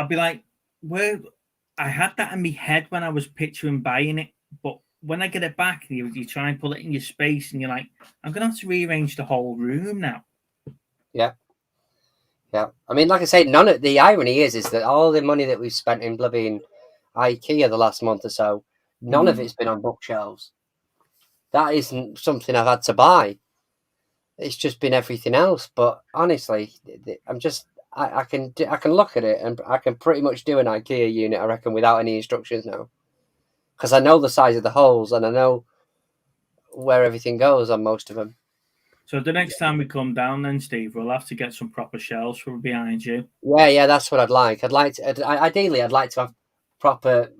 be like, where? I had that in my head when I was picturing buying it, but when I get it back, you try and put it in your space, and you're like, I'm gonna have to rearrange the whole room now. Yeah. I mean, like I say, the irony is that all the money that we've spent in bloody IKEA the last month or so, none of it's been on bookshelves. That isn't something I've had to buy. It's just been everything else. But honestly, I can look at it, and I can pretty much do an IKEA unit, I reckon, without any instructions now, because I know the size of the holes and I know where everything goes on most of them. So the next time we come down, then Steve, we'll have to get some proper shelves from behind you. Yeah, that's what I'd like. Ideally, I'd like to have proper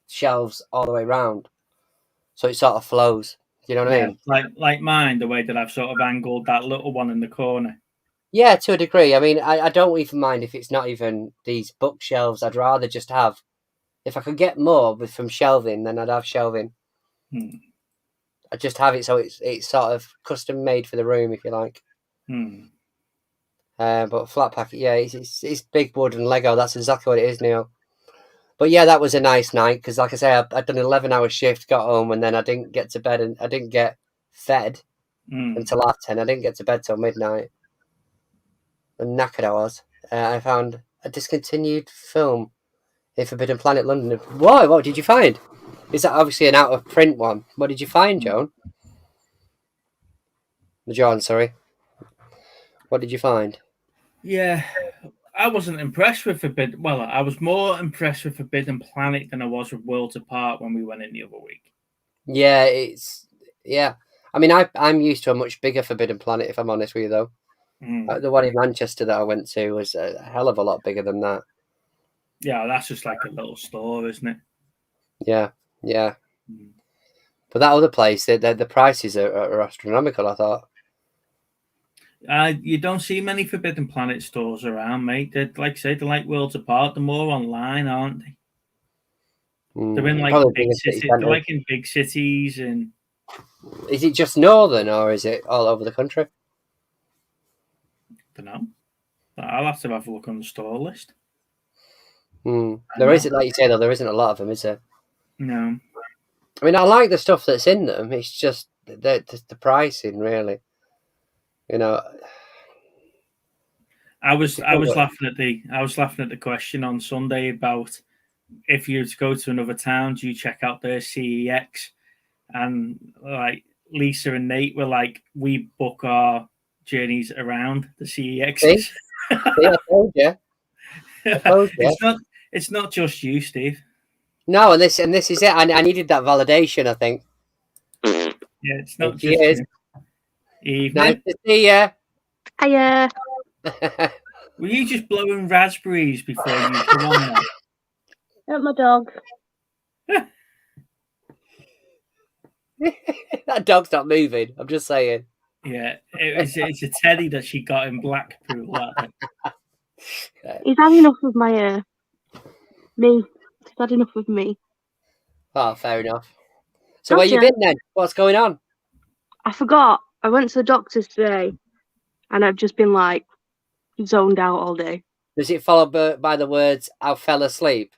shelves all the way around, so it sort of flows. You know what I mean? Like mine, the way that I've sort of angled that little one in the corner. Yeah, to a degree. I mean, I don't even mind if it's not even these bookshelves. I'd rather just have, if I could get more from shelving, then I'd have shelving. I'd just have it so it's sort of custom made for the room, if you like. But flat packet, yeah, it's big wood and Lego. That's exactly what it is, Neil. But yeah, that was a nice night, because, like I say, I'd done an 11-hour shift, got home, and then I didn't get to bed, and I didn't get fed until 10:30. I didn't get to bed till midnight. And knackered I was. I found a discontinued film in Forbidden Planet London. Why? What did you find? Is that obviously an out of print one? What did you find, Joan? John, sorry. What did you find? Yeah, I wasn't impressed with Forbidden. Well, I was more impressed with Forbidden Planet than I was with Worlds Apart when we went in the other week. Yeah, I mean, I'm used to a much bigger Forbidden Planet, if I'm honest with you, though. The one in Manchester that I went to was a hell of a lot bigger than that. Yeah, that's just like a little store, isn't it? Yeah. But that other place, the prices are astronomical, I thought. You don't see many Forbidden Planet stores around, mate. They're they're like Worlds Apart. They're more online, aren't they? They're in big cities. They're like in big cities. And is it just northern, or is it all over the country? I don't know. I'll have to have a look on the store list. There isn't, like you say, though, there isn't a lot of them, is there? No. I mean, I like the stuff that's in them. It's just the pricing, really. You know, I was laughing at the question on Sunday about if you were to go to another town, do you check out their CEX? And like Lisa and Nate were like, we book our journeys around the CEX. See, I told you. It's not just you, Steve. No, and this is it. I needed that validation, I think. Yeah, it's not Thank just you. you. Evening. Nice to see you. Hiya. Were you just blowing raspberries before you come on there? At my dog. That dog's not moving. I'm just saying. Yeah, it's a teddy that she got in Blackpool. He's had enough of my me. He's had enough of me. Oh, fair enough. So where you been then? What's going on? I forgot. I went to the doctor's today, and I've just been like zoned out all day. Does it follow by the words "I fell asleep"?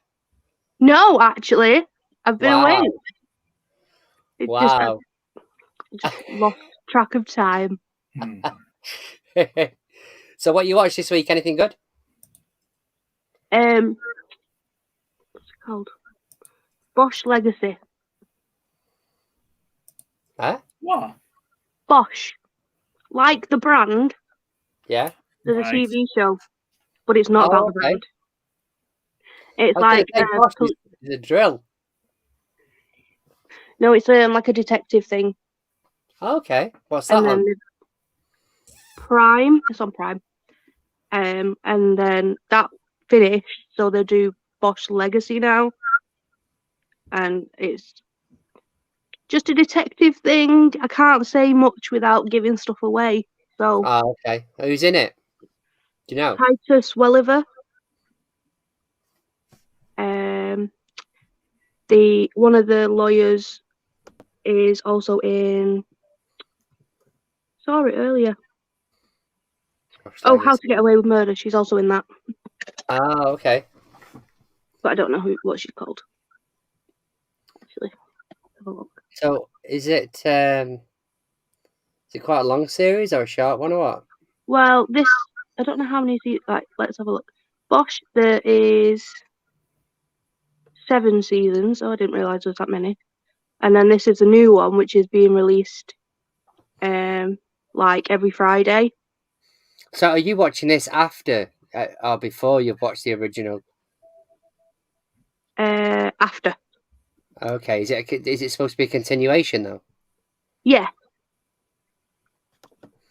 No, actually, I've been Wow. awake. It Wow. just lost track of time. So what you watched this week? Anything good? What's it called? Bosch Legacy. Huh? What? Bosch, like the brand. Yeah. There's Right. a TV show, but it's not Oh, about the okay. brand. It's I like think the drill. no, it's like a detective thing. Okay. What's that And then on? the Prime, it's on Prime. And then that finished, so they do Bosch Legacy now, and it's just a detective thing. I can't say much without giving stuff away. So Oh, okay. Who's in it? Do you know? Titus Welliver, the one of the lawyers is also in. Saw it earlier. Oh, How to Get Away with Murder. She's also in that, Oh, okay. but I don't know what she's called. Actually, have a look. So is it quite a long series or a short one or what? Well, this I don't know how many. Like, let's have a look. Bosch, there is 7 seasons. Oh, I didn't realise there was that many. And then this is a new one, which is being released, like every Friday. So are you watching this after or before you've watched the original? After. Okay. Is it supposed to be a continuation though? Yeah.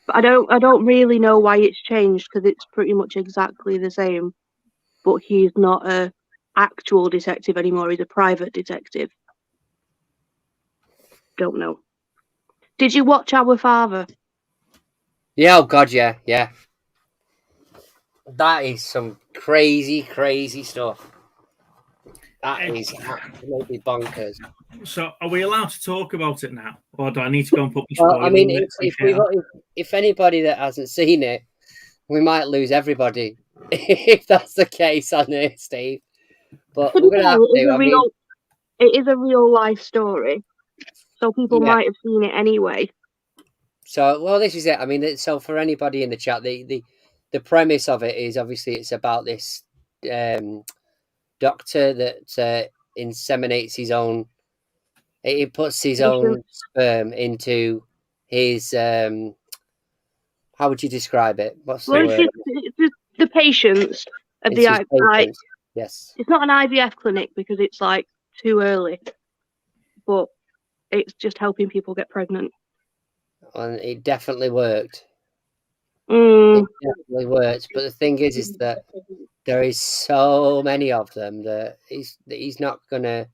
But I don't really know why it's changed, because it's pretty much exactly the same. But he's not a actual detective anymore. He's a private detective. Don't know. Did you watch Our Father? Yeah. Oh God. Yeah. Yeah. That is some crazy, crazy stuff. That is absolutely bonkers. So, are we allowed to talk about it now, or do I need to go and put my Well, I mean, spoilers? if anybody that hasn't seen it, we might lose everybody if that's the case on it, Steve. But we're gonna have to. It is a real life story, so people Yeah. might have seen it anyway. So, well, this is it. I mean, so for anybody in the chat, the premise of it is obviously it's about this doctor that inseminates his own. He puts his own sperm into his. How would you describe it? What's the word? It's the patients of It's the his patients. Yes. It's not an IVF clinic because it's like too early, but it's just helping people get pregnant. And it definitely worked. Mm. It definitely worked. But the thing is that there is so many of them that he's not gonna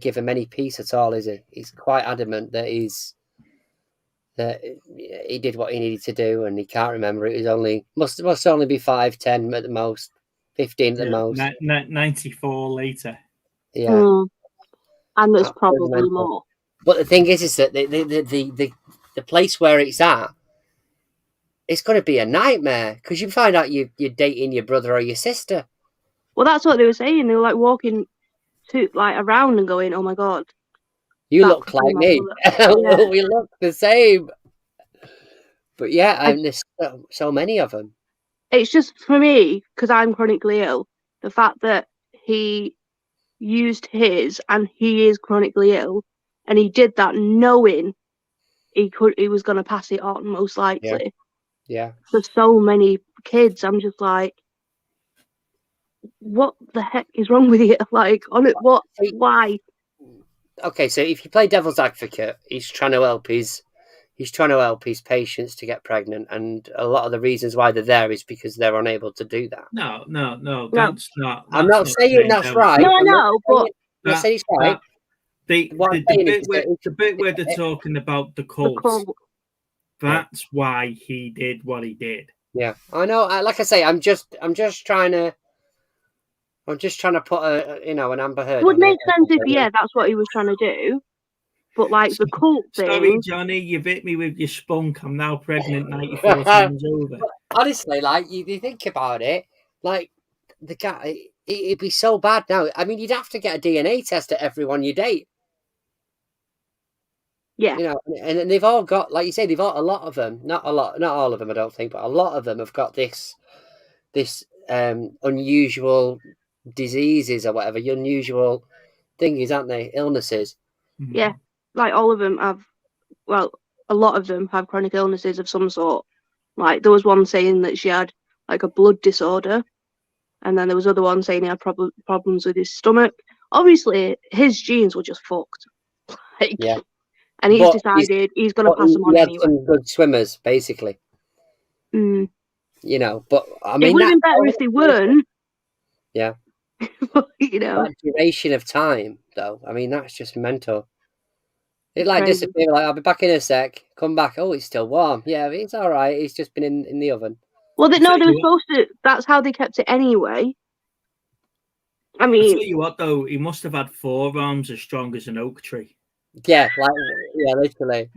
give him any peace at all, is he? He's quite adamant that he did what he needed to do, and he can't remember. It was only must only be 5, 10 at the most, 15 at the most. 94 later. Yeah, And there's Absolutely probably mental. more. But the thing is that the place where it's at, it's going to be a nightmare because you find out you're dating your brother or your sister. Well, that's what they were saying. They were like walking around and going, "Oh my god, You That's look like me. Yeah. We look the same." But yeah, and there's so many of them. it's just for me, because I'm chronically ill, the fact that he used his and he is chronically ill, and he did that knowing he was going to pass it on most likely. Yeah. For so many kids, I'm just like, what the heck is wrong with you? Like, on it, what? Why? Okay, so if you play devil's advocate, he's trying to help his patients to get pregnant, and a lot of the reasons why they're there is because they're unable to do that. No, that's not. I'm not saying that's right. No, I I'm not know, but I'm not saying it's right. The bit where they're talking about the the cult, cult. that's why he did what he did. Yeah, I know. Like I say, I'm just trying to put an Amber Heard. It would on make it. sense if that's what he was trying to do. But like the cult Sorry, thing, Johnny, you've hit me with your spunk. I'm now pregnant 94 times over. Honestly, like you think about it, like the guy, it'd be so bad now. I mean, you'd have to get a DNA test at everyone you date. yeah, You know, and they've all got, like you say, they've got a lot of them. Not all of them, I don't think, but a lot of them have got this unusual diseases or whatever, unusual thingies, aren't they? Illnesses. yeah, like all of them have. Well, a lot of them have chronic illnesses of some sort. Like there was one saying that she had like a blood disorder, and then there was other one saying he had problems with his stomach. Obviously, his genes were just fucked. Like, Yeah. and he's But decided he's going to pass them on he had anyway. some good swimmers, basically. Mm. You know, but I It mean, would have been better if they weren't. Yeah. You know, That duration of time, though, I mean, that's just mental. It like Crazy. disappear. Like, I'll be back in a sec. Come back. Oh, it's still warm. Yeah, it's all right. It's just been in the oven. well, they tell were you supposed to. That's how they kept it anyway. I I'll mean, tell you what, though, he must have had forearms as strong as an oak tree. Yeah, literally.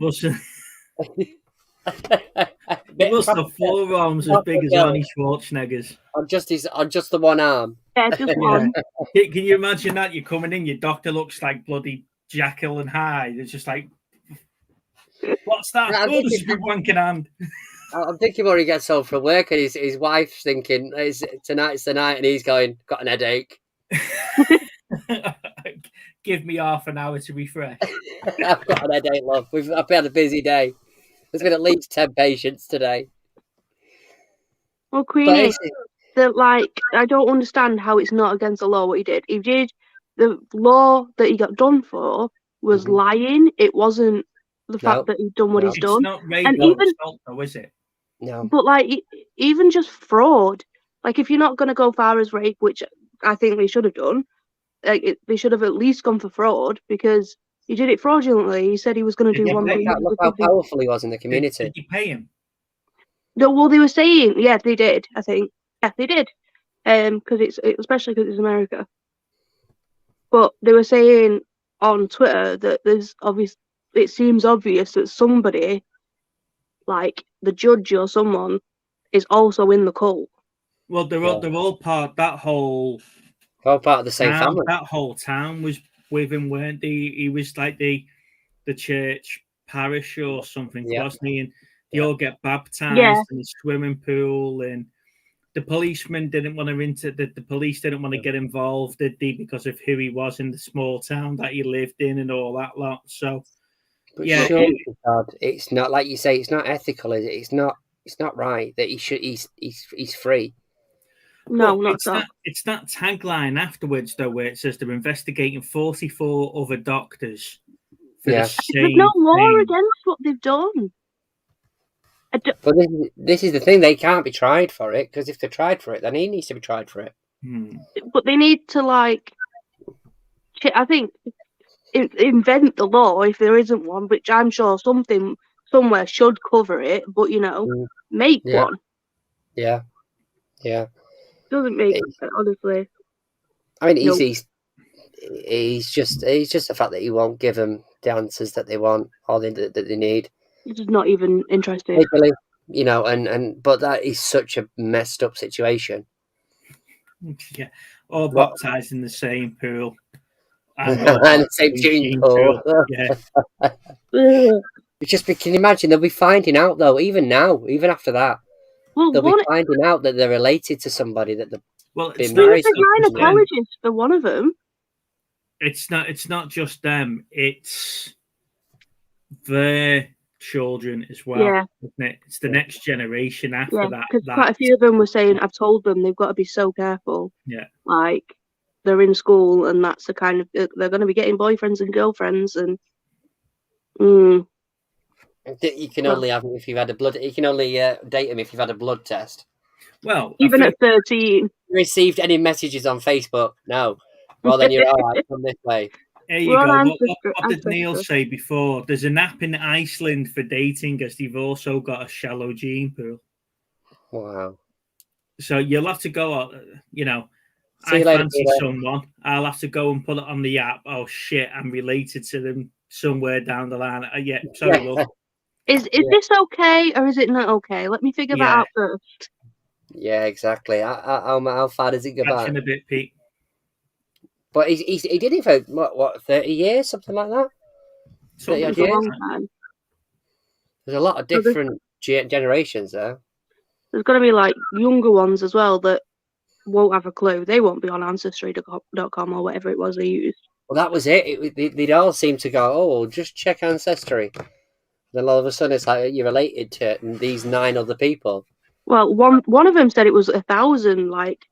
He must have forearms as big as Arnie Schwarzenegger's. on just the one arm. yeah, just one. Can you imagine that? You're coming in, your doctor looks like bloody Jekyll and Hyde. It's just like, what's that? Yeah, Oh, this is a wanking hand. I'm thinking when he gets home from work and his wife's thinking, tonight's the night, and he's going, got an headache. Give me half an hour to refresh. I've got an headache, love. I've had a busy day. There's been at least 10 patients today. Well, But Queenie, it's- that like I don't understand how it's not against the law what he did. He did the law that he got done for was Mhm. lying. It wasn't the fact No. that he'd done what No. he's It's done. not rape And or even- assault, though, is it? no. But like even just fraud, like if you're not going to go far as rape, which I think they should have done, they should have at least gone for fraud because he did it fraudulently. He said he was going to do Yeah, one but thing. Look how powerful he was in the community. Did you pay him? No, well, they were saying, yeah, they did. I think, yeah, they did, because especially because it's America. But they were saying on Twitter that there's obvious. It seems obvious that somebody, like the judge or someone, is also in the cult. Well, they're all part. That whole All part of the same town, family. that whole town was with him, weren't they? He was like the church parish or something, Yeah. wasn't he? And they all get baptized Yeah. in the swimming pool, and the policemen didn't want to the police didn't want to get involved, did they? Because of who he was in the small town that he lived in and all that lot. So But yeah, surely, God, it's not like you say. It's not ethical, is it? It's not right that he's free. No, Well, not it's so. it's that tagline afterwards though, where it says they're investigating 44 other doctors for Yeah. the same There's no law thing. against what they've done. But this is the thing. They can't be tried for it because if they're tried for it, then he needs to be tried for it. But they need to I think invent the law if there isn't one, which I'm sure somewhere should cover it. But make Yeah. one. Yeah. Doesn't make honestly. I mean, No. he's just the fact that he won't give them the answers that they want or that they need. It's just not even interested. Legally, but that is such a messed up situation. Yeah, all What- baptized in the same pool. And the same gene pool. Yeah, Ugh. Can you imagine? They'll be finding out though, even now, even after that. Well, they'll one, be finding out that they're related to somebody that they're Well, Been it's there married was a to them. gynecologist for one of them. It's not just them. It's their children as well. Yeah. Isn't it? It's the next generation after Yeah, that. because quite a few of them were saying, I've told them they've got to be so careful. Yeah. Like, they're in school and that's the kind of, they're going to be getting boyfriends and girlfriends and, that you can only have them if you've had a blood. You can only date them if you've had a blood test. Well, even I at 13. Received any messages on Facebook? No. Well, then you're all right. Come this way. there you We're go. on What did Neil ancestry. say before? There's an app in Iceland for dating, as they've also got a shallow gene pool. Wow. So you'll have to go out. You know, See you I later, fancy Peter. someone. I'll have to go and put it on the app. Oh shit, I'm related to them somewhere down the line. Yeah, sorry, love. Is this okay or is it not okay? Let me figure that Yeah. out first. Yeah, exactly. How far does it go That's back? in a bit, Pete. But he did it for what 30 years, something like that. Something It's a Yeah. long time. There's a lot of So different generations there. There's going to be like younger ones as well that won't have a clue. They won't be on Ancestry.com or whatever it was they used. Well, that was it. They'd all seem to go, oh, well, just check Ancestry. Then all of a sudden, it's like you're related to these 9 other people. Well, one of them said it was 1,000. Like,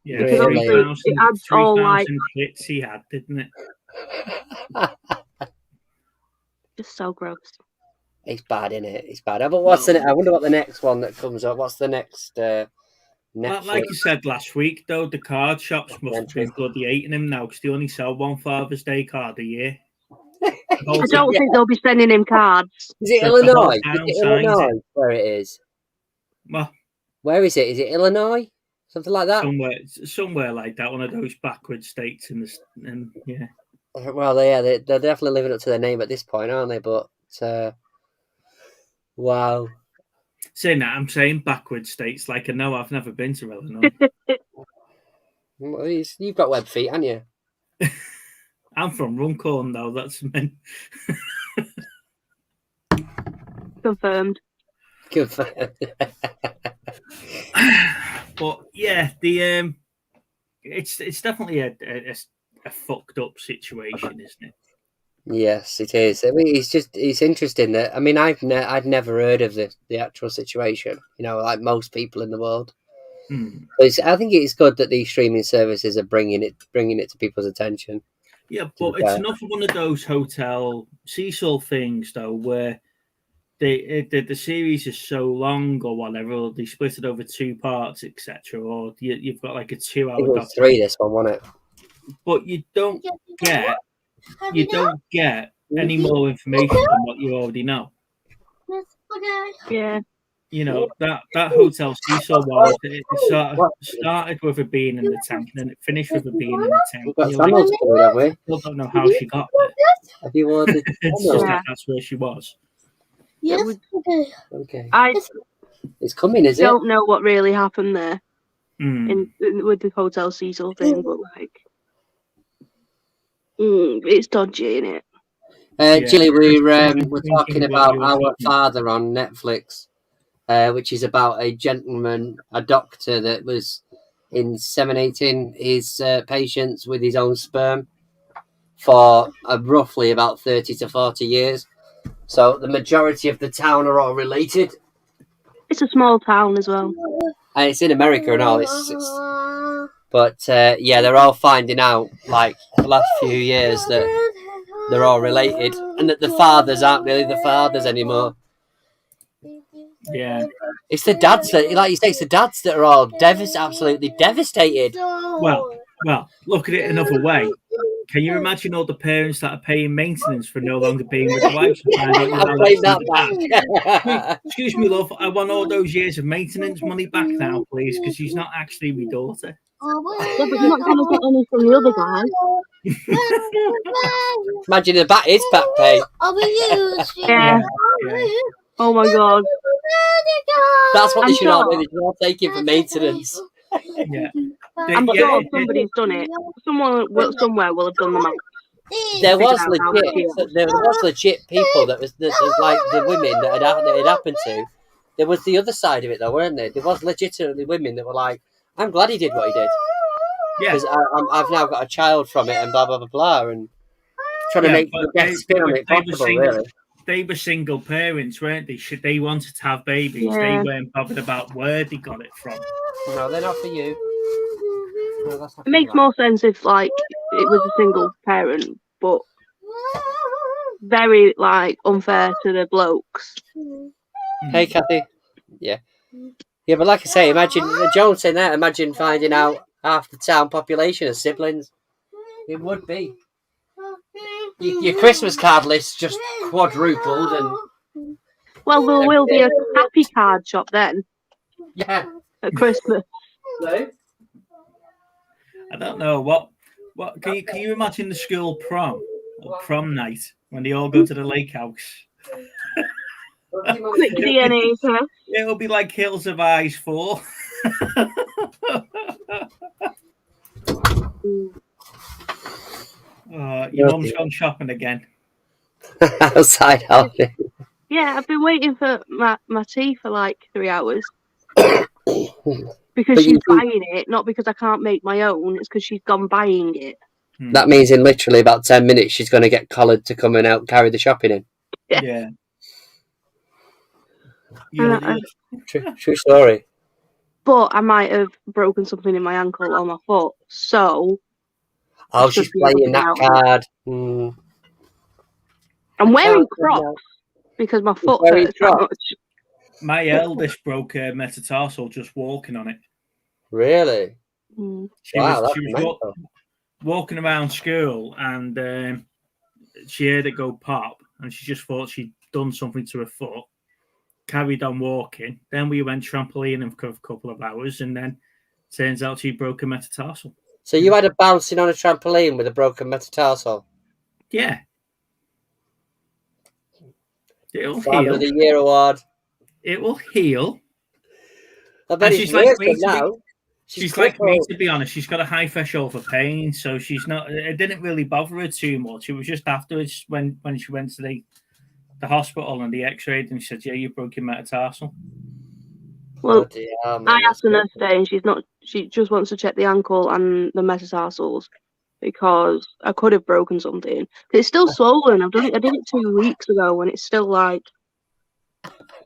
Yeah, Because obviously it adds all, like- 3,000 hits he had, didn't it? just so gross. It's bad, isn't it? It's bad. But what's I wonder what the next one that comes up. What's the next Netflix? Like you said last week, though, the card shops must have been bloody hating him now because they only sell one Father's Day card a year. I don't think they'll be sending him cards. Is it The whole Illinois? Is town it signs Illinois where it is? Well, Where is it? Is it Illinois? Something like that? somewhere like that, one of those backward states in the and yeah. Well, they're definitely living up to their name at this point, aren't they? But wow. Saying that, I'm saying backward states like I know I've never been to Illinois. Well, you've got web feet, haven't you? I'm from Runcorn, though. That's meant. Confirmed. Good for But yeah, it's definitely a fucked up situation, isn't it? Yes, it is. I mean, it's interesting that I'd never heard of the actual situation. You know, like most people in the world. But I think it's good that these streaming services are bringing it to people's attention. Yeah, but it's another one of those Hotel Cecil things, though, where the series is so long or whatever, or they split it over 2 parts, etc., or you've got like a 2-hour. I think it was 3 this one, wasn't it? But you don't get any more information than what you already know. Yeah. You know, that Hotel Cecil one, it sort of started with her being in the tank, and then it finished with her being in the tank. We've got You're like, Samuel's coming, have we? still don't know how she got there. Have you ordered It's Samuel? just that that's where she was. Yes. Okay. I It's coming, is it? don't know what really happened there Mm. with the Hotel Cecil thing, but like, it's dodgy, innit? Gilly, we're Thinking talking what about you were Our talking. Father on Netflix, which is about a gentleman, a doctor that was inseminating his patients with his own sperm for roughly about 30 to 40 years. So the majority of the town are all related. It's a small town as well. And it's in America and all. But they're all finding out, like, the last few years that they're all related and that the fathers aren't really the fathers anymore. Yeah. It's the dads that, like you say, it's the dads that are all absolutely devastated. Well, look at it another way. Can you imagine all the parents that are paying maintenance for no longer being with the wives? I'll claim that back. Excuse me, love. I want all those years of maintenance money back now, please, because she's not actually my daughter. Yeah, but you're not going to get any from the other guy. Imagine that is back pay. Yeah. Yeah. Oh my god. That's what they I'm should all do. sure. They should all take it for maintenance. Yeah. I'm sure somebody's done it. Someone somewhere will have done the math. There was Figure out how much legit people that was like the women that it happened to. there was the other side of it, though, weren't there? There was legitimately women that were like, "I'm glad he did what he did Yeah, because I've now got a child from it," and blah blah blah blah, and trying to make but the best spin on it possible. Really, they were single parents, weren't they? They wanted to have babies. Yeah. They weren't bothered about where they got it from. no, they're not for you. No, that's not It makes for you. more sense if like it was a single parent, but very like unfair to the blokes. Hey, Kathy. Yeah, but like I say, imagine Jones saying that. Imagine finding out half the town population of siblings. It would be. Your Christmas card list just quadrupled, and Well, there will be a happy card shop then yeah. at Christmas. No? I don't know what can you imagine the school prom or prom night when they all go to the lake house? Quick DNA test. It'll be like Hills of Eyes 4. Your mum's gone shopping again. Outside helping. Yeah, I've been waiting for my tea for like 3 hours because But she's you- buying it, not because I can't make my own. It's because she's gone buying it. That means in literally about 10 minutes she's going to get collared to come and out carry the shopping in. Yeah. True story. But I might have broken something in my ankle or my foot, so Oh, should she's be able playing to that get out. card. I'm wearing Oh, Crocs because my foot wearing hurts that Crocs? much. My eldest broke her metatarsal just walking on it. Really? Mm. She Wow, was, that's she was mental. walking around school and she heard it go pop and she just thought she'd done something to her foot, carried on walking. Then we went trampolining for a couple of hours and then turns out she broke her metatarsal. So you had her bouncing on a trampoline with a broken metatarsal? Yeah. It'll Father heal. of the Year award. It will heal. I bet And it's she's like worse me than to be- now. She's like me, crippled. to be honest. She's got a high threshold for pain, so she's not. It didn't really bother her too much. It was just afterwards when she went to the hospital and the X-rayed, and she said, "Yeah, you broke your metatarsal." Well, Bloody hell, man, I that's asked the nurse today, and she's not. She just wants to check the ankle and the metatarsals because I could have broken something. It's still swollen. I did it 2 weeks ago, and it's still like.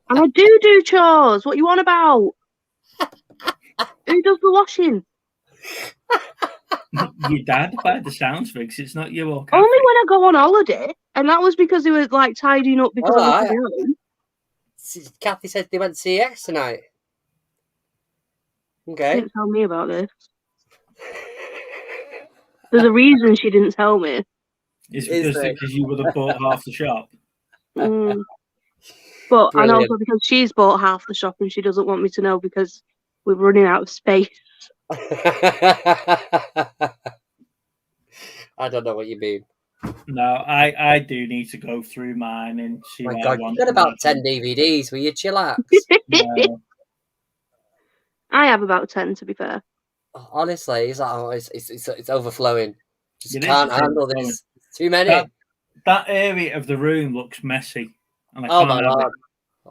And I do chores. What you on about? Who does the washing? Your dad, by the sounds of it, 'cause it's not you or Only Kathy. when I go on holiday, and that was because they were like tidying up because I was Alright. home. Kathy said they went to CX tonight. She Okay. didn't tell me about this. There's a reason she didn't tell me. It's Is there? because you would have bought half the shop. Mm. But and Brilliant. also because she's bought half the shop and she doesn't want me to know because we're running out of space. I don't know what you mean. No, I do need to go through mine and see. My what I God, want you've got and about what 10 DVDs. Will you chillax? No. I have about 10 to be fair. Honestly, it's like, oh, it's overflowing. Just It is, can't it's handle overflowing. this. Too many. That area of the room looks messy. And I Oh can't my have it. lord.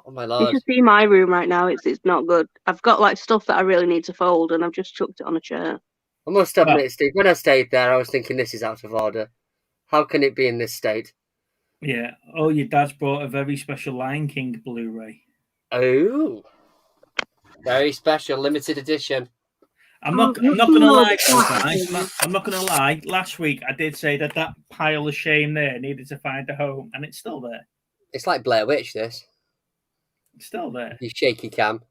Oh my You lord. should see my room right now. It's not good. I've got like stuff that I really need to fold and I've just chucked it on a chair. I must admit, Steve, when I stayed there, I was thinking this is out of order. How can it be in this state? Yeah. Oh, your dad's brought a very special Lion King Blu-ray. Oh. Very special, limited edition. I'm not Oh, gonna no, lie, no. guys. I'm not gonna lie. Last week I did say that pile of shame there needed to find a home, and it's still there. It's like Blair Witch, this. It's still there. You shaky cam.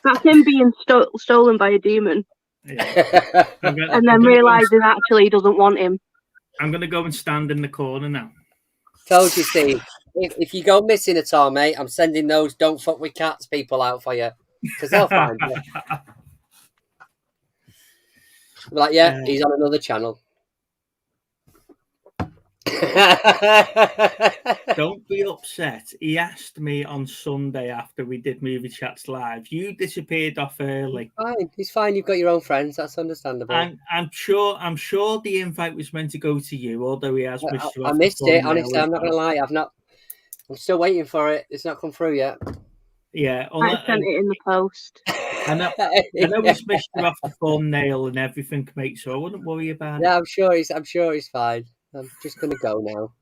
That's him being stolen by a demon Yeah. I'm gonna, and then realising actually he doesn't want him. I'm gonna go and stand in the corner now. Told you, Steve. If you go missing at all, mate, I'm sending those "Don't Fuck with Cats" people out for you because they'll find you. Be like, yeah, he's on another channel. Don't be upset. He asked me on Sunday after we did Movie Chats Live. You disappeared off early. Fine, it's fine. You've got your own friends. That's understandable. And I'm sure the invite was meant to go to you, although he has missed you. I off missed the it. Honestly, I'm not thumbnail gonna lie. I'm still waiting for it. It's not come through yet. Yeah, I sent it in the post. I know he's missed you off the thumbnail and everything, mate. So I wouldn't worry about it. Yeah, I'm sure he's fine. I'm just gonna go now.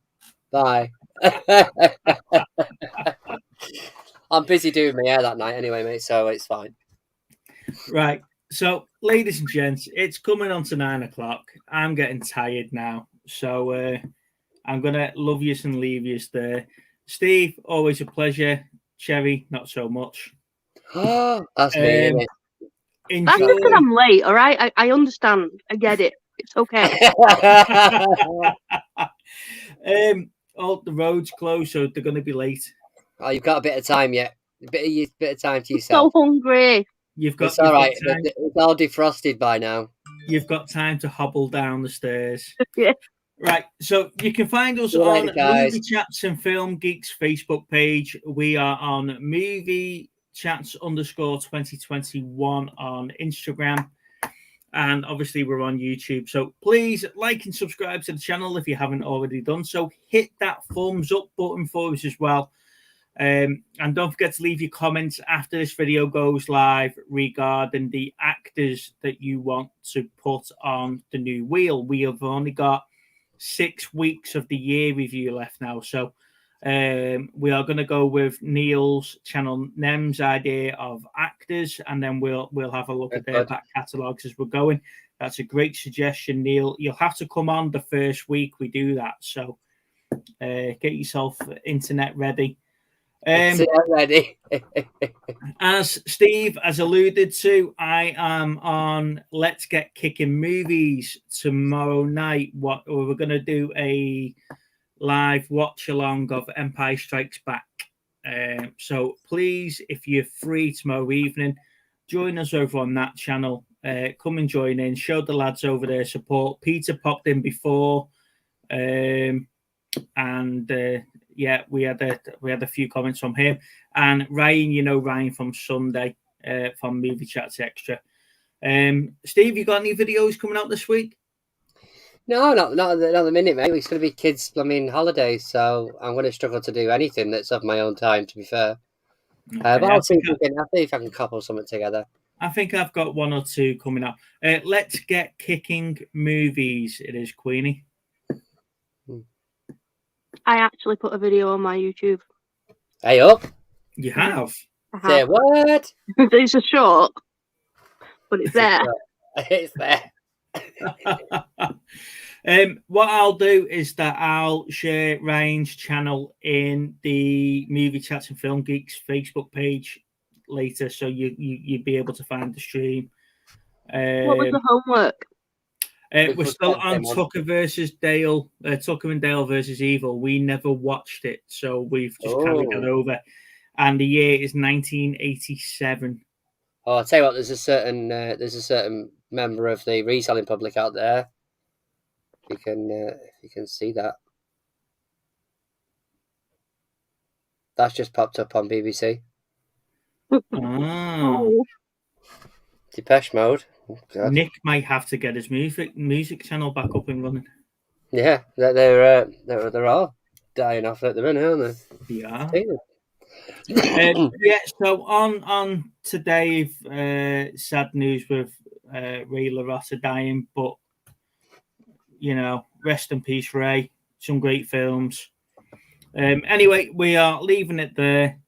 Bye. I'm busy doing my hair that night anyway, mate. So it's fine. Right. So, ladies and gents, it's coming on to 9 o'clock. I'm getting tired now, so I'm gonna love yous and leave yous there. Steve, always a pleasure. Cherry, not so much. That's me. Isn't it? That's Enjoy. just because I'm late, all right? I understand. I get it. It's okay. Oh, the road's closed, so they're going to be late. Oh, you've got a bit of time yet. A bit of time to I'm yourself. so hungry. You've got. It's all right. Got time, It's all defrosted by now. you've got time to hobble down the stairs. Yeah. Right. So you can find us See you on later, guys. Movie Chats and Film Geeks Facebook page. We are on Movie Chats _2021 on Instagram. And obviously, we're on YouTube. So please like and subscribe to the channel if you haven't already done so. Hit that thumbs up button for us as well. And don't forget to leave your comments after this video goes live regarding the actors that you want to put on the new wheel. We have only got 6 weeks of the year review left now. So we are going to go with Neil's channel Nem's idea of actors, and then we'll have a look at their back catalogues as we're going. That's a great suggestion, Neil. You'll have to come on the first week we do that. So get yourself internet ready. Ready. As Steve has alluded to, I am on Let's Get Kicking Movies tomorrow night. We're going to do a live watch along of Empire Strikes Back. So please, if you're free tomorrow evening, join us over on that channel. Come and join in. Show the lads over there support. Peter popped in before, yeah, we had a few comments from him, and Ryan. Ryan from Sunday from Movie Chats Extra. Steve, you got any videos coming out this week? No, not at the minute, mate. It's going to be kids' holidays, so I'm going to struggle to do anything that's of my own time, to be fair. But I'll see if I can couple something together. I think I've got 1 or 2 coming up. Let's Get Kicking Movies. It is, Queenie. I actually put a video on my YouTube. Hey up! You have? Say what? It's a short, but it's there. It's there. What I'll do is that I'll share Ryan's channel in the Movie Chats and Film Geeks Facebook page later, so you'd be able to find the stream. What was the homework? We're still on Tucker versus Dale, Tucker and Dale versus Evil. We never watched it, so we've just carried it over. And the year is 1987. Oh, I'll tell you what. There's a certain member of the reselling public out there. If you can see that, that's just popped up on BBC. Oh. Depeche Mode. Oh, Nick might have to get his music channel back up and running. Yeah, they're all dying off at the minute, aren't they? Yeah. Yeah. So on today, sad news with Ray LaRotta dying, but rest in peace, Ray. Some great films. Anyway, we are leaving it there.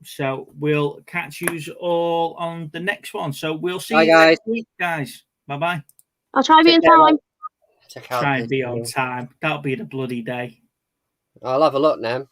So we'll catch you all on the next one. So we'll see you next week, guys. Bye-bye. I'll try and be on time. Try and be on time. That'll be the bloody day. I'll have a look now.